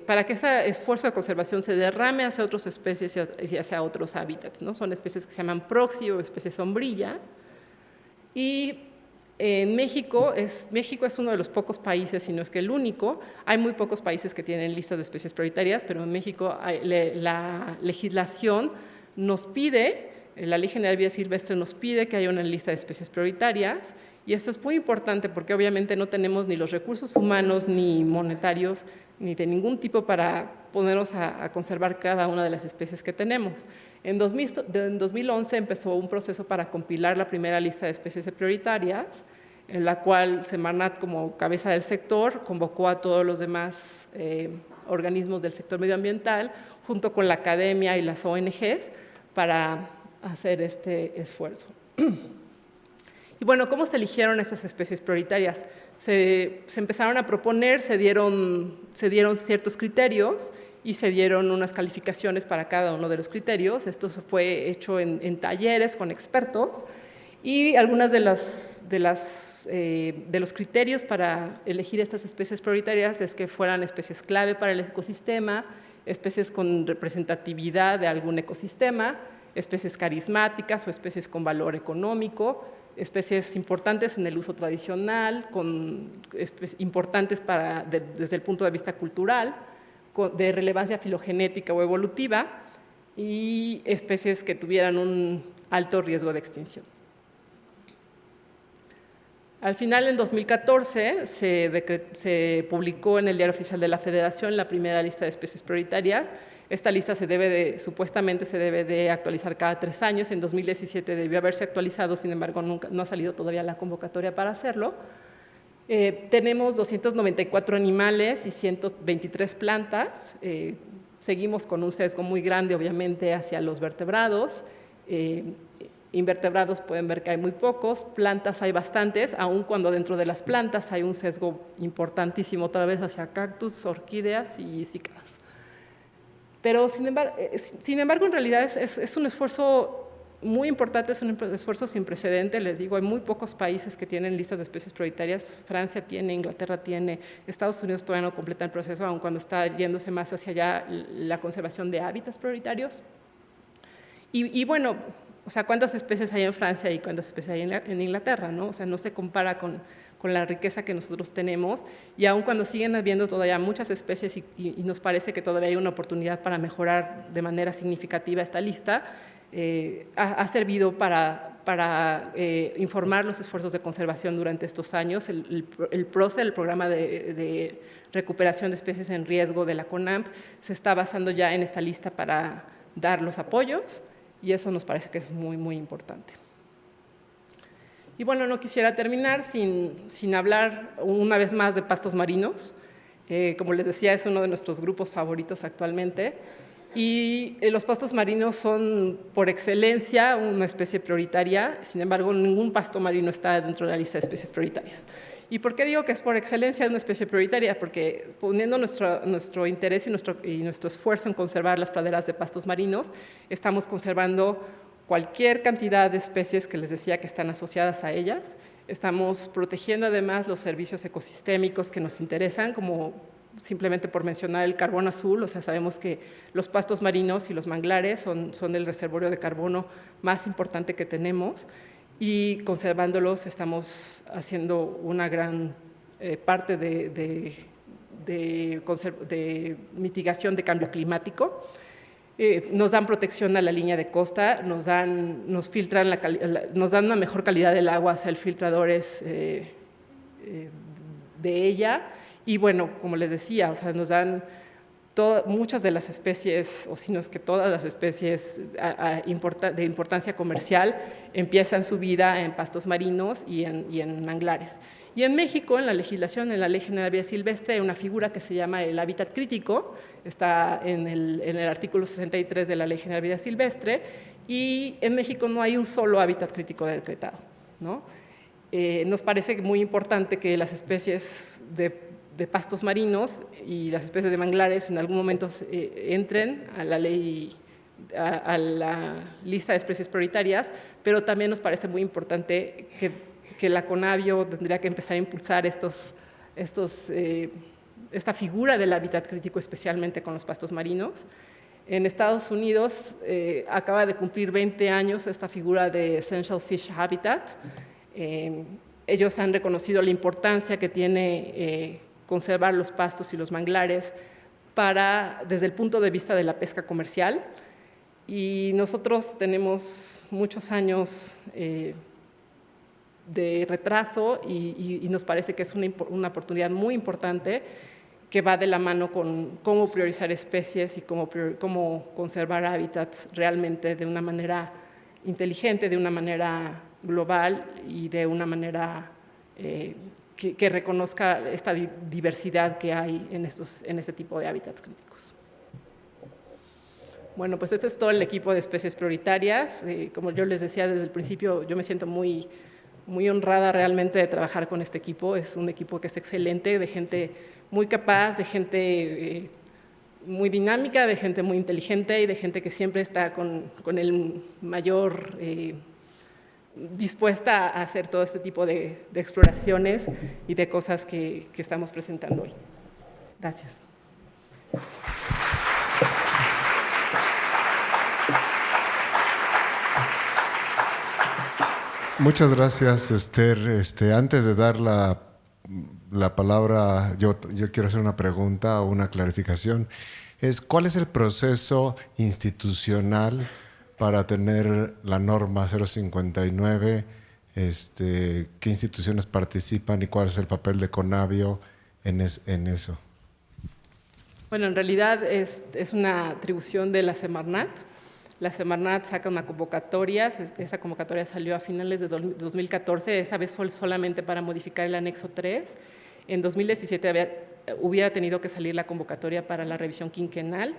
para que ese esfuerzo de conservación se derrame hacia otras especies y hacia otros hábitats, ¿no? Son especies que se llaman proxy o especies sombrilla. Y en México es uno de los pocos países, si no es que el único. Hay muy pocos países que tienen listas de especies prioritarias, pero en México la legislación nos pide, la Ley General de Vida Silvestre nos pide que haya una lista de especies prioritarias Y esto es muy importante porque obviamente no tenemos ni los recursos humanos ni monetarios ni de ningún tipo para ponernos a conservar cada una de las especies que tenemos. En 2011 empezó un proceso para compilar la primera lista de especies prioritarias, en la cual Semarnat, como cabeza del sector, convocó a todos los demás organismos del sector medioambiental, junto con la academia y las ONGs, para hacer este esfuerzo. Y bueno, ¿cómo se eligieron estas especies prioritarias? Se empezaron a proponer, se dieron ciertos criterios y se dieron unas calificaciones para cada uno de los criterios. Esto fue hecho en talleres con expertos, y algunas de los criterios para elegir estas especies prioritarias es que fueran especies clave para el ecosistema, especies con representatividad de algún ecosistema, especies carismáticas o especies con valor económico, especies importantes en el uso tradicional, importantes desde el punto de vista cultural, de relevancia filogenética o evolutiva, y especies que tuvieran un alto riesgo de extinción. Al final, en 2014, se publicó en el Diario Oficial de la Federación la primera lista de especies prioritarias. Esta lista supuestamente se debe de actualizar cada 3 años. En 2017 debió haberse actualizado, sin embargo, no ha salido todavía la convocatoria para hacerlo. Tenemos 294 animales y 123 plantas. Seguimos con un sesgo muy grande, obviamente, hacia los vertebrados. Invertebrados pueden ver que hay muy pocos, plantas hay bastantes, aun cuando dentro de las plantas hay un sesgo importantísimo otra vez hacia cactus, orquídeas y cícadas. Pero, sin embargo, en realidad es un esfuerzo muy importante, es un esfuerzo sin precedente. Les digo, hay muy pocos países que tienen listas de especies prioritarias. Francia tiene, Inglaterra tiene, Estados Unidos todavía no completa el proceso, aun cuando está yéndose más hacia allá la conservación de hábitats prioritarios. Y bueno, o sea, ¿cuántas especies hay en Francia y cuántas especies hay en Inglaterra, ¿no? O sea, no se compara con la riqueza que nosotros tenemos, y aun cuando siguen habiendo todavía muchas especies y nos parece que todavía hay una oportunidad para mejorar de manera significativa esta lista, ha servido para informar los esfuerzos de conservación durante estos años. El PROCE, el Programa de Recuperación de Especies en Riesgo de la CONAMP, se está basando ya en esta lista para dar los apoyos, y eso nos parece que es muy, muy importante. Y bueno, no quisiera terminar sin hablar una vez más de pastos marinos. Como les decía, es uno de nuestros grupos favoritos actualmente. Y los pastos marinos son, por excelencia, una especie prioritaria. Sin embargo, ningún pasto marino está dentro de la lista de especies prioritarias. ¿Y por qué digo que es por excelencia una especie prioritaria? Porque poniendo nuestro interés y nuestro esfuerzo en conservar las praderas de pastos marinos, estamos conservando cualquier cantidad de especies que les decía que están asociadas a ellas. Estamos protegiendo además los servicios ecosistémicos que nos interesan, como simplemente por mencionar el carbón azul. O sea, sabemos que los pastos marinos y los manglares son el reservorio de carbono más importante que tenemos, y conservándolos estamos haciendo una gran parte de mitigación de cambio climático. Nos dan protección a la línea de costa, nos dan una mejor calidad del agua hacia filtradores de ella, y bueno, como les decía, o sea, nos dan muchas de las especies, o si no es que todas las especies de importancia comercial, empiezan su vida en pastos marinos y en manglares. Y en México, en la legislación, en la Ley General de Vida Silvestre, hay una figura que se llama el hábitat crítico, está en el artículo 63 de la Ley General de Vida Silvestre, y en México no hay un solo hábitat crítico decretado, ¿no? Nos parece muy importante que las especies de pastos marinos y las especies de manglares en algún momento entren a la ley, a la lista de especies prioritarias, pero también nos parece muy importante que la CONABIO tendría que empezar a impulsar esta figura del hábitat crítico, especialmente con los pastos marinos. En Estados Unidos acaba de cumplir 20 años esta figura de Essential Fish Habitat. Ellos han reconocido la importancia que tiene conservar los pastos y los manglares desde el punto de vista de la pesca comercial, y nosotros tenemos muchos años de retraso y nos parece que es una oportunidad muy importante que va de la mano con cómo priorizar especies y cómo conservar hábitats realmente de una manera inteligente, de una manera global y de una manera que reconozca esta diversidad que hay en este tipo de hábitats críticos. Bueno, pues este es todo el equipo de especies prioritarias. Como yo les decía desde el principio, yo me siento muy honrada realmente de trabajar con este equipo. Es un equipo que es excelente, de gente muy capaz, de gente muy dinámica, de gente muy inteligente y de gente que siempre está con el mayor dispuesta a hacer todo este tipo de exploraciones y de cosas que estamos presentando hoy. Gracias. Muchas gracias, Esther. Antes de dar la palabra, yo quiero hacer una pregunta o una clarificación. ¿Cuál es el proceso institucional para tener la norma 059? ¿Qué instituciones participan y cuál es el papel de Conavio en eso? Bueno, en realidad es una atribución de la Semarnat. La Semarnat saca una convocatoria, esa convocatoria salió a finales de 2014, esa vez fue solamente para modificar el anexo 3. En 2017 hubiera tenido que salir la convocatoria para la revisión quinquenal,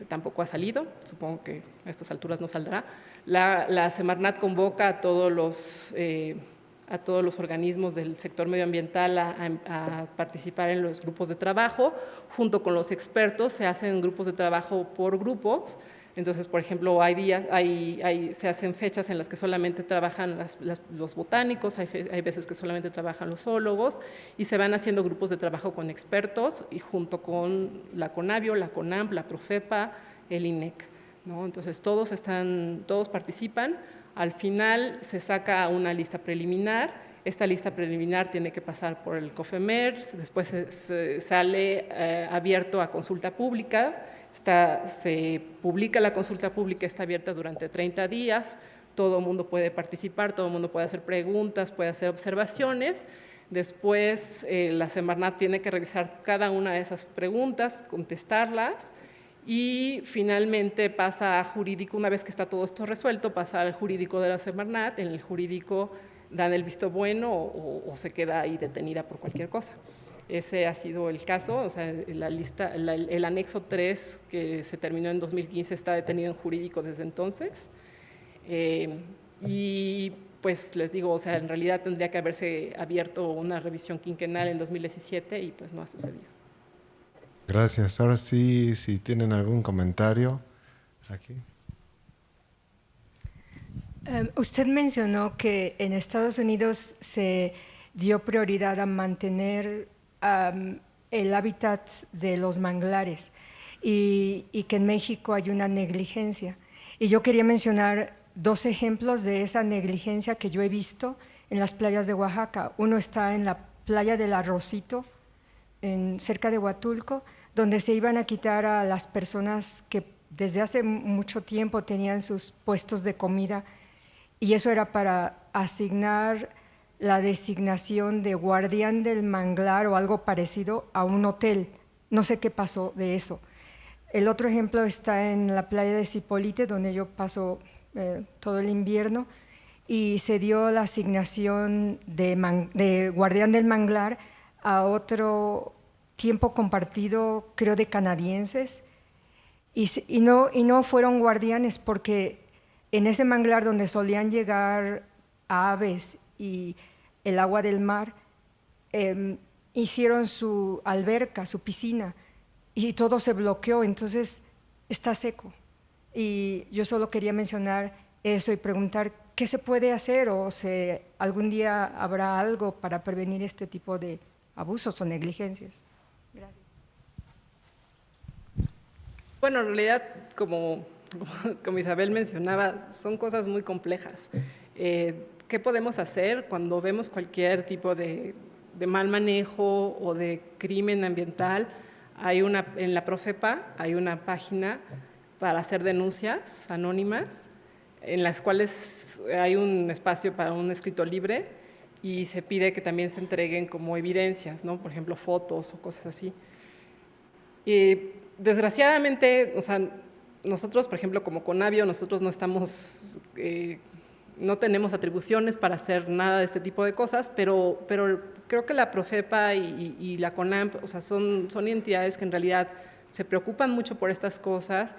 tampoco ha salido, supongo que a estas alturas no saldrá. La Semarnat convoca a todos los organismos del sector medioambiental a participar en los grupos de trabajo. Junto con los expertos se hacen grupos de trabajo por grupos. Entonces, por ejemplo, se hacen fechas en las que solamente trabajan los botánicos, hay veces que solamente trabajan los zoólogos, y se van haciendo grupos de trabajo con expertos y junto con la Conavio, la CONAMP, la Profepa, el INEC, ¿no? Entonces, todos participan. Al final se saca una lista preliminar. Esta lista preliminar tiene que pasar por el COFEMER, después se sale abierto a consulta pública. Se publica la consulta pública, está abierta durante 30 días, todo el mundo puede participar, todo el mundo puede hacer preguntas, puede hacer observaciones. Después la Semarnat tiene que revisar cada una de esas preguntas, contestarlas y finalmente pasa a jurídico. Una vez que está todo esto resuelto, pasa al jurídico de la Semarnat. En el jurídico dan el visto bueno o se queda ahí detenida por cualquier cosa. Ese ha sido el caso, o sea, el anexo 3 que se terminó en 2015 está detenido en jurídico desde entonces. Y pues les digo, o sea, en realidad tendría que haberse abierto una revisión quinquenal en 2017 y pues no ha sucedido. Gracias. Ahora sí, si tienen algún comentario aquí. Usted mencionó que en Estados Unidos se dio prioridad a mantener el hábitat de los manglares y que en México hay una negligencia. Y yo quería mencionar 2 ejemplos de esa negligencia que yo he visto en las playas de Oaxaca. Uno está en la playa del Arrocito, cerca de Huatulco, donde se iban a quitar a las personas que desde hace mucho tiempo tenían sus puestos de comida, y eso era para asignar la designación de guardián del manglar o algo parecido a un hotel. No sé qué pasó de eso. El otro ejemplo está en la playa de Zipolite, donde yo paso todo el invierno, y se dio la asignación de guardián del manglar a otro tiempo compartido, creo, de canadienses, y no fueron guardianes porque en ese manglar donde solían llegar aves y el agua del mar, hicieron su alberca, su piscina, y todo se bloqueó, entonces está seco. Y yo solo quería mencionar eso y preguntar qué se puede hacer o si algún día habrá algo para prevenir este tipo de abusos o negligencias. Gracias. Bueno, en realidad, como Isabel mencionaba, son cosas muy complejas. ¿Qué podemos hacer cuando vemos cualquier tipo de mal manejo o de crimen ambiental? En la Profepa hay una página para hacer denuncias anónimas. en las cuales hay un espacio para un escrito libre y se pide que también se entreguen como evidencias, ¿no? Por ejemplo, fotos o cosas así. Desgraciadamente, o sea, nosotros, por ejemplo, como Conavio, nosotros no estamos, no tenemos atribuciones para hacer nada de este tipo de cosas, pero creo que la Profepa y la CONAMP, o sea, son entidades que en realidad se preocupan mucho por estas cosas,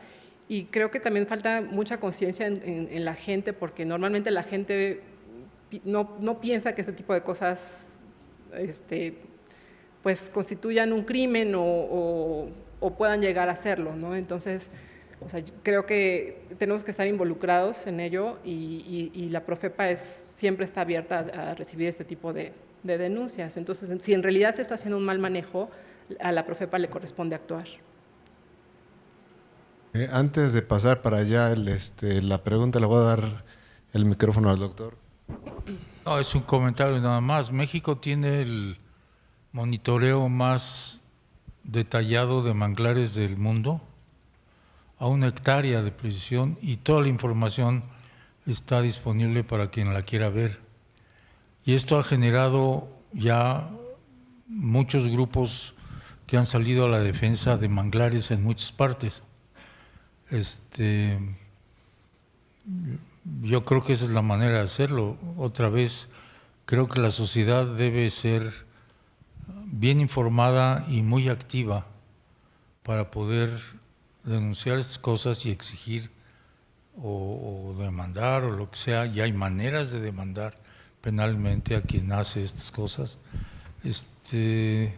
y creo que también falta mucha conciencia en la gente, porque normalmente la gente no piensa que este tipo de cosas pues constituyan un crimen o puedan llegar a hacerlo, ¿no? Entonces, o sea, creo que tenemos que estar involucrados en ello, y la Profepa siempre está abierta a recibir este tipo de denuncias. Entonces, si en realidad se está haciendo un mal manejo, a la Profepa le corresponde actuar. Antes de pasar para allá, la pregunta, le voy a dar el micrófono al doctor. No, es un comentario nada más. México tiene el monitoreo más detallado de manglares del mundo, a 1 hectárea de precisión, y toda la información está disponible para quien la quiera ver. Y esto ha generado ya muchos grupos que han salido a la defensa de manglares en muchas partes. Yo creo que esa es la manera de hacerlo. Otra vez, creo que la sociedad debe ser bien informada y muy activa para poder denunciar estas cosas y exigir o demandar o lo que sea. Y hay maneras de demandar penalmente a quien hace estas cosas. Si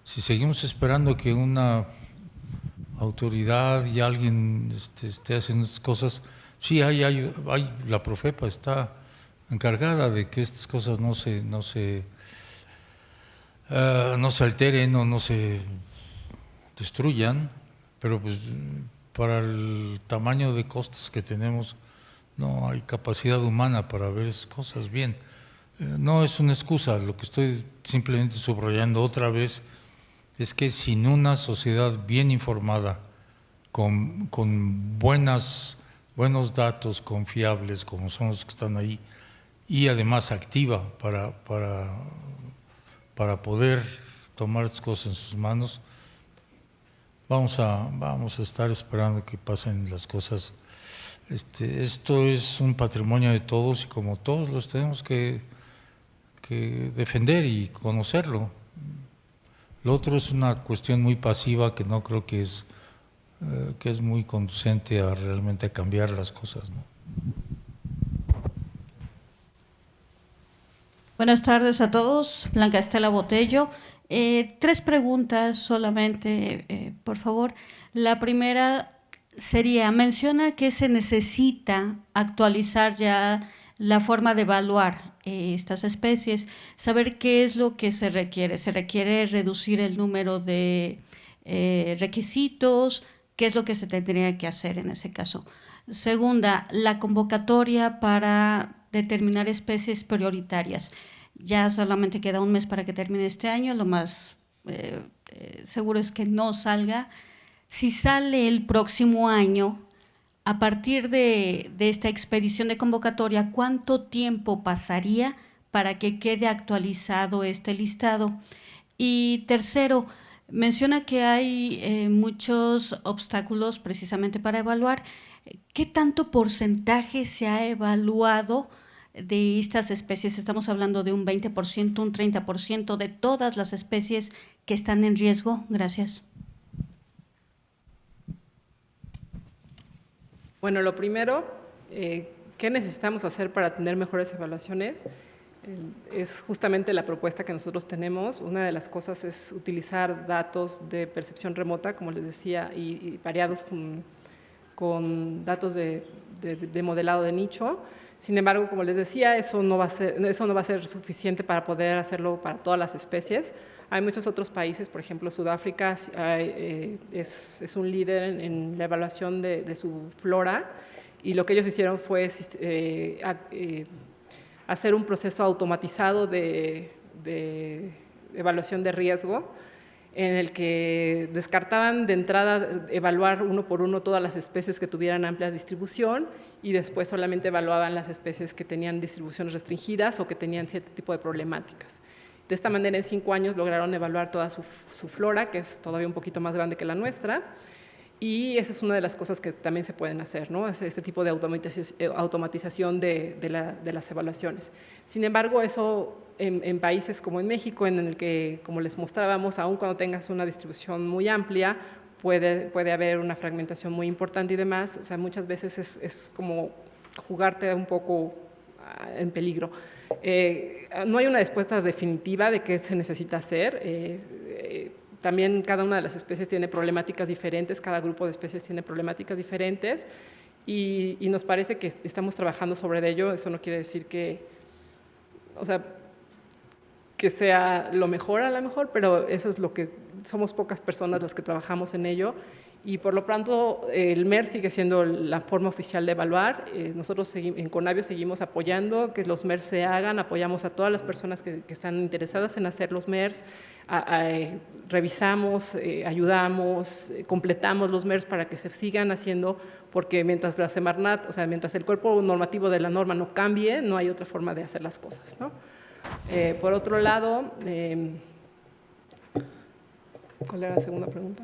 seguimos esperando que una autoridad y alguien esté haciendo estas cosas, sí, la Profepa está encargada de que estas cosas no se alteren o no se destruyan, pero pues para el tamaño de costas que tenemos no hay capacidad humana para ver esas cosas bien. No es una excusa, lo que estoy simplemente subrayando otra vez es que sin una sociedad bien informada, con buenos datos confiables como son los que están ahí, y además activa para poder tomar estas cosas en sus manos, vamos a estar esperando que pasen las cosas. Esto es un patrimonio de todos y como todos los tenemos que defender y conocerlo. Lo otro es una cuestión muy pasiva que no creo que es muy conducente a realmente cambiar las cosas, ¿no? Buenas tardes a todos. Blanca Estela Botello. 3 preguntas solamente, por favor. La primera sería, menciona que se necesita actualizar ya la forma de evaluar estas especies, saber qué es lo que se requiere. ¿Se requiere reducir el número de requisitos? ¿Qué es lo que se tendría que hacer en ese caso? Segunda, la convocatoria para determinar especies prioritarias. Ya solamente queda un mes para que termine este año, lo más seguro es que no salga. Si sale el próximo año, a partir de esta expedición de convocatoria, ¿cuánto tiempo pasaría para que quede actualizado este listado? Y tercero, menciona que hay muchos obstáculos precisamente para evaluar. ¿Qué tanto porcentaje se ha evaluado de estas especies? Estamos hablando de un 20%, un 30% de todas las especies que están en riesgo. Gracias. Bueno, lo primero, ¿qué necesitamos hacer para tener mejores evaluaciones? Es justamente la propuesta que nosotros tenemos. Una de las cosas es utilizar datos de percepción remota, como les decía, y pareados con datos de modelado de nicho. Sin embargo, como les decía, eso no va a ser suficiente para poder hacerlo para todas las especies. Hay muchos otros países, por ejemplo, Sudáfrica es un líder en la evaluación de su flora, y lo que ellos hicieron fue hacer un proceso automatizado de evaluación de riesgo, en el que descartaban de entrada evaluar uno por uno todas las especies que tuvieran amplia distribución y después solamente evaluaban las especies que tenían distribuciones restringidas o que tenían cierto tipo de problemáticas. De esta manera, en 5 años lograron evaluar toda su flora, que es todavía un poquito más grande que la nuestra, y esa es una de las cosas que también se pueden hacer, ¿no? Este tipo de automatización de las evaluaciones. Sin embargo, eso en países como en México, en el que, como les mostrábamos, aun cuando tengas una distribución muy amplia, puede haber una fragmentación muy importante y demás. O sea, muchas veces es como jugarte un poco en peligro. No hay una respuesta definitiva de qué se necesita hacer. También cada una de las especies tiene problemáticas diferentes, cada grupo de especies tiene problemáticas diferentes y nos parece que estamos trabajando sobre ello. Eso no quiere decir que, o sea, que sea lo mejor a lo mejor, pero eso es lo que somos pocas personas las que trabajamos en ello y por lo pronto el MER sigue siendo la forma oficial de evaluar. Nosotros en Conavio seguimos apoyando que los MERs se hagan, apoyamos a todas las personas que están interesadas en hacer los MERs, revisamos, ayudamos, completamos los MERs para que se sigan haciendo, porque mientras la Semarnat, o sea, mientras el cuerpo normativo de la norma no cambie, no hay otra forma de hacer las cosas, ¿no? Por otro lado, ¿cuál era la segunda pregunta?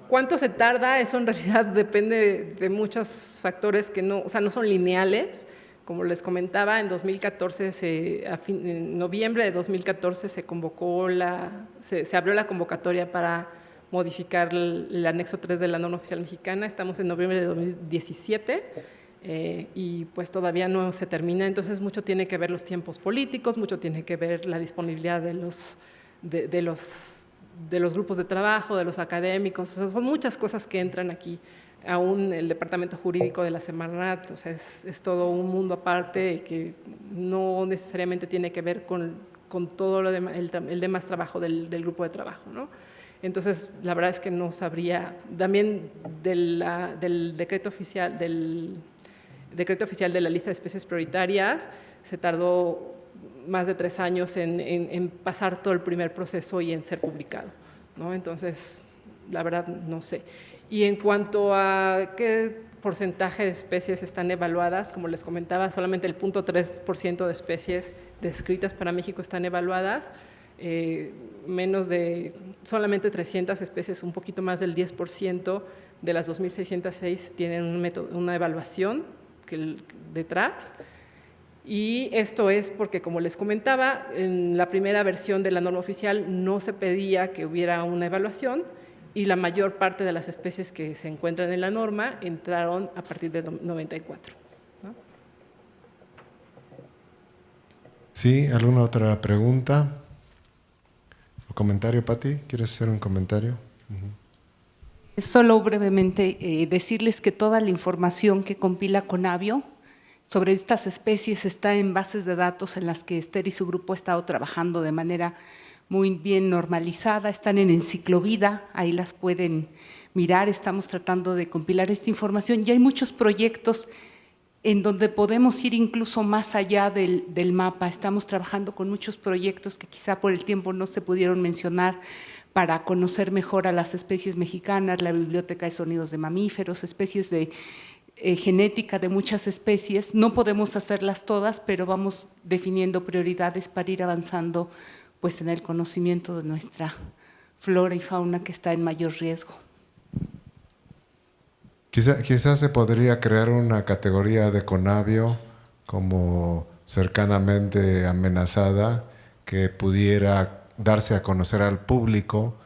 ¿Cuánto se tarda? Eso en realidad depende de muchos factores que no, o sea, no son lineales. Como les comentaba, en 2014, en noviembre de 2014 se convocó se abrió la convocatoria para modificar el anexo 3 de la norma oficial mexicana. Estamos en noviembre de 2017 y pues todavía no se termina. Entonces mucho tiene que ver los tiempos políticos, mucho tiene que ver la disponibilidad de los grupos de trabajo, de los académicos. O sea, son muchas cosas que entran aquí. Aún el departamento jurídico de la Semarnat, o sea, es todo un mundo aparte que no necesariamente tiene que ver con todo lo el demás trabajo del grupo de trabajo, ¿no? Entonces, la verdad es que no sabría. También del decreto oficial de la lista de especies prioritarias, se tardó más de 3 años en pasar todo el primer proceso y en ser publicado, ¿no? Entonces, la verdad, no sé. Y en cuanto a qué porcentaje de especies están evaluadas, como les comentaba, solamente el 0.3% de especies descritas para México están evaluadas, solamente 300 especies, un poquito más del 10% de las 2.606 tienen una evaluación detrás. Y esto es porque, como les comentaba, en la primera versión de la norma oficial no se pedía que hubiera una evaluación y la mayor parte de las especies que se encuentran en la norma entraron a partir de 94. ¿No? Sí, ¿alguna otra pregunta o comentario, Pati? ¿Quieres hacer un comentario? Solo brevemente decirles que toda la información que compila Conavio sobre estas especies está en bases de datos en las que Esther y su grupo ha estado trabajando de manera muy bien normalizada, están en Enciclovida, ahí las pueden mirar. Estamos tratando de compilar esta información y hay muchos proyectos en donde podemos ir incluso más allá del mapa. Estamos trabajando con muchos proyectos que quizá por el tiempo no se pudieron mencionar para conocer mejor a las especies mexicanas, la Biblioteca de Sonidos de Mamíferos, especies de genética de muchas especies. No podemos hacerlas todas, pero vamos definiendo prioridades para ir avanzando pues en el conocimiento de nuestra flora y fauna que está en mayor riesgo. Quizás se podría crear una categoría de Conavio como cercanamente amenazada que pudiera darse a conocer al público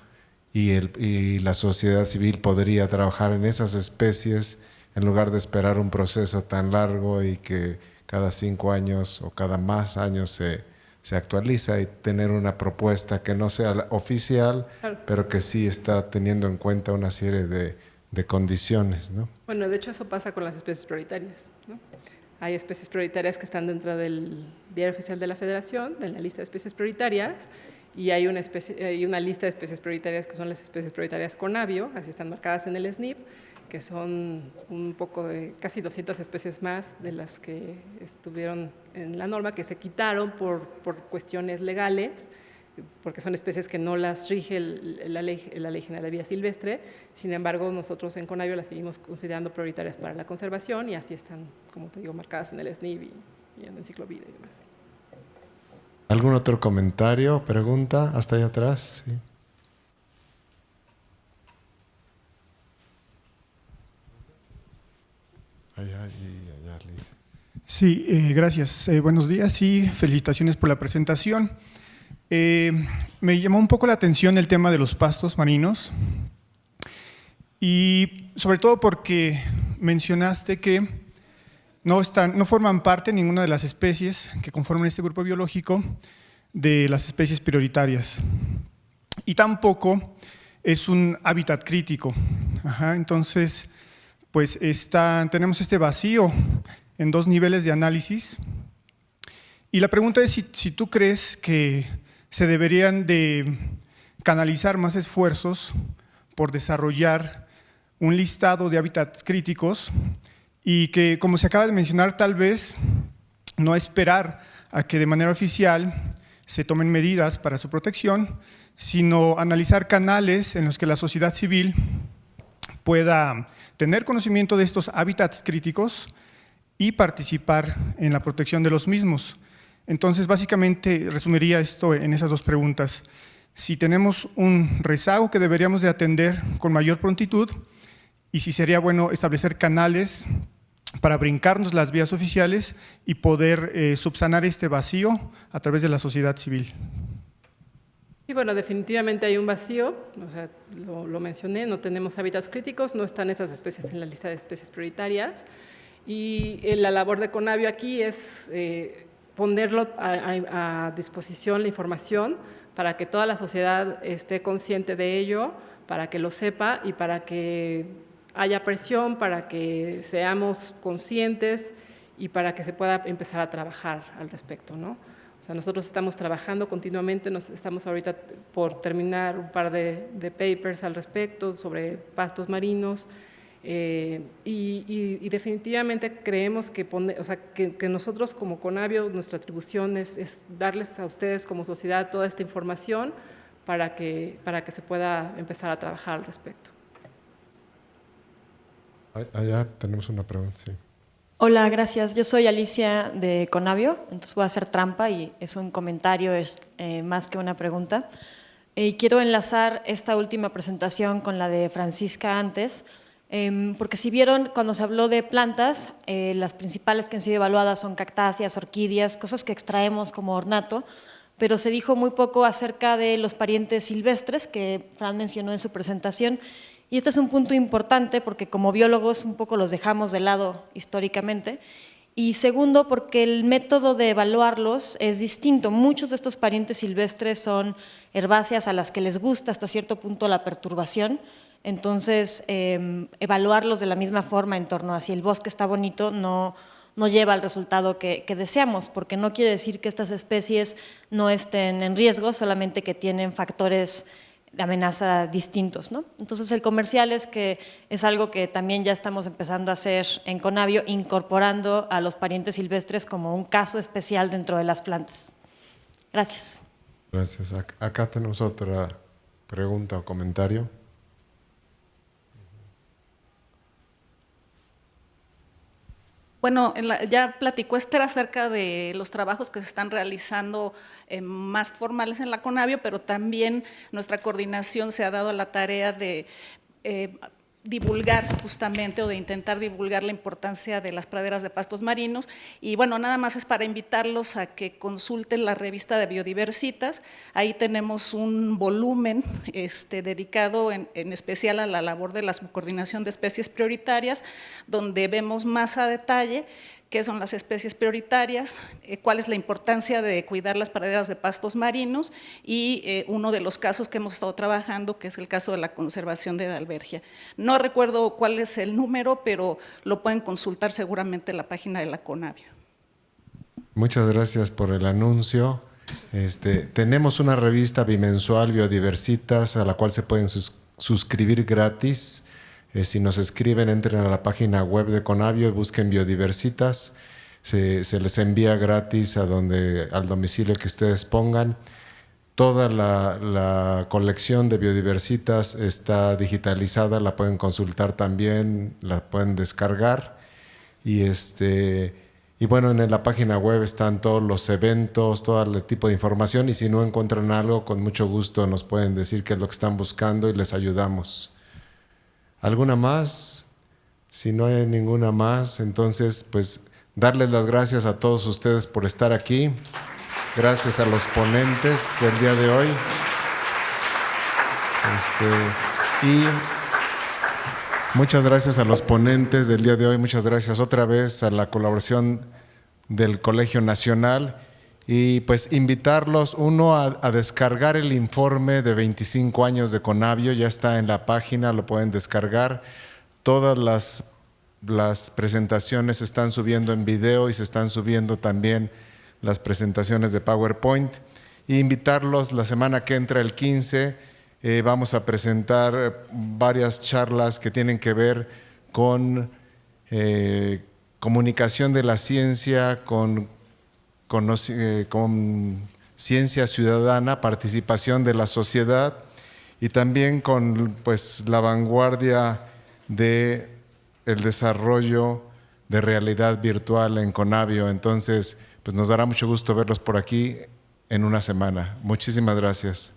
y la sociedad civil podría trabajar en esas especies en lugar de esperar un proceso tan largo y que cada 5 años o cada más años se actualiza, y tener una propuesta que no sea oficial, claro, pero que sí está teniendo en cuenta una serie de condiciones, ¿no? Bueno, de hecho eso pasa con las especies prioritarias, ¿no? Hay especies prioritarias que están dentro del Diario Oficial de la Federación, de la lista de especies prioritarias, y hay una lista de especies prioritarias que son las especies prioritarias Conavio, así están marcadas en el SNIP, que son un poco de casi 200 especies más de las que estuvieron en la norma, que se quitaron por cuestiones legales, porque son especies que no las rige la Ley General de Vida Silvestre. Sin embargo, nosotros en Conavio las seguimos considerando prioritarias para la conservación y así están, como te digo, marcadas en el SNIB y en la Enciclovida y demás. ¿Algún otro comentario, pregunta? Hasta allá atrás. Sí. Allá y allá, Liz. Sí, gracias. Buenos días y felicitaciones por la presentación. Me llamó un poco la atención el tema de los pastos marinos y sobre todo porque mencionaste que no forman parte ninguna de las especies que conforman este grupo biológico de las especies prioritarias y tampoco es un hábitat crítico. Entonces, pues tenemos este vacío en 2 niveles de análisis y la pregunta es si tú crees que se deberían de canalizar más esfuerzos por desarrollar un listado de hábitats críticos y que, como se acaba de mencionar, tal vez no esperar a que de manera oficial se tomen medidas para su protección, sino analizar canales en los que la sociedad civil pueda tener conocimiento de estos hábitats críticos y participar en la protección de los mismos. Entonces, básicamente, resumiría esto en esas 2 preguntas. Si tenemos un rezago que deberíamos de atender con mayor prontitud y si sería bueno establecer canales para brincarnos las vías oficiales y poder subsanar este vacío a través de la sociedad civil. Y bueno, definitivamente hay un vacío, o sea, lo mencioné, no tenemos hábitats críticos, no están esas especies en la lista de especies prioritarias y la labor de Conavio aquí es ponerlo a disposición la información para que toda la sociedad esté consciente de ello, para que lo sepa y para que haya presión, para que seamos conscientes y para que se pueda empezar a trabajar al respecto, ¿no? O sea, nosotros estamos trabajando continuamente, estamos ahorita por terminar un par de papers al respecto sobre pastos marinos y definitivamente creemos que, que nosotros como Conavio, nuestra atribución es darles a ustedes como sociedad toda esta información para que se pueda empezar a trabajar al respecto. Allá tenemos una pregunta, sí. Hola, gracias. Yo soy Alicia de Conavio, entonces voy a hacer trampa y es un comentario, es más que una pregunta. Y quiero enlazar esta última presentación con la de Francisca antes, porque si vieron, cuando se habló de plantas, las principales que han sido evaluadas son cactáceas, orquídeas, cosas que extraemos como ornato, pero se dijo muy poco acerca de los parientes silvestres que Fran mencionó en su presentación. Y este es un punto importante porque como biólogos un poco los dejamos de lado históricamente. Y segundo, porque el método de evaluarlos es distinto. Muchos de estos parientes silvestres son herbáceas a las que les gusta hasta cierto punto la perturbación. Entonces, evaluarlos de la misma forma en torno a si el bosque está bonito no lleva al resultado que deseamos, porque no quiere decir que estas especies no estén en riesgo, solamente que tienen factores de amenaza distintos, ¿no? Entonces, el comercial es que es algo que también ya estamos empezando a hacer en Conavio, incorporando a los parientes silvestres como un caso especial dentro de las plantas. Gracias. Gracias. Acá tenemos otra pregunta o comentario. Bueno, ya platicó Esther acerca de los trabajos que se están realizando más formales en la Conavio, pero también nuestra coordinación se ha dado a la tarea de divulgar justamente o de intentar divulgar la importancia de las praderas de pastos marinos y bueno, nada más es para invitarlos a que consulten la revista de Biodiversitas, ahí tenemos un volumen dedicado en especial a la labor de la subcoordinación de especies prioritarias, donde vemos más a detalle qué son las especies prioritarias, cuál es la importancia de cuidar las praderas de pastos marinos y uno de los casos que hemos estado trabajando, que es el caso de la conservación de Dalbergia. No recuerdo cuál es el número, pero lo pueden consultar seguramente en la página de la Conavio. Muchas gracias por el anuncio. Tenemos una revista bimensual, Biodiversitas, a la cual se pueden suscribir gratis. Si nos escriben, entren a la página web de Conavio y busquen Biodiversitas. Se les envía gratis al domicilio que ustedes pongan. Toda la colección de Biodiversitas está digitalizada, la pueden consultar también, la pueden descargar. Y bueno, en la página web están todos los eventos, todo el tipo de información, y si no encuentran algo, con mucho gusto nos pueden decir qué es lo que están buscando y les ayudamos. ¿Alguna más? Si no hay ninguna más, entonces pues darles las gracias a todos ustedes por estar aquí. Gracias a los ponentes del día de hoy. Y muchas gracias a los ponentes del día de hoy. Muchas gracias otra vez a la colaboración del Colegio Nacional. Y pues invitarlos, uno, a descargar el informe de 25 años de Conavio. Ya está en la página, lo pueden descargar. Todas las presentaciones se están subiendo en video y se están subiendo también las presentaciones de PowerPoint. Y invitarlos la semana que entra, el 15, vamos a presentar varias charlas que tienen que ver con comunicación de la ciencia, con ciencia ciudadana, participación de la sociedad y también con pues, la vanguardia del desarrollo de realidad virtual en Conavio. Entonces, pues nos dará mucho gusto verlos por aquí en una semana. Muchísimas gracias.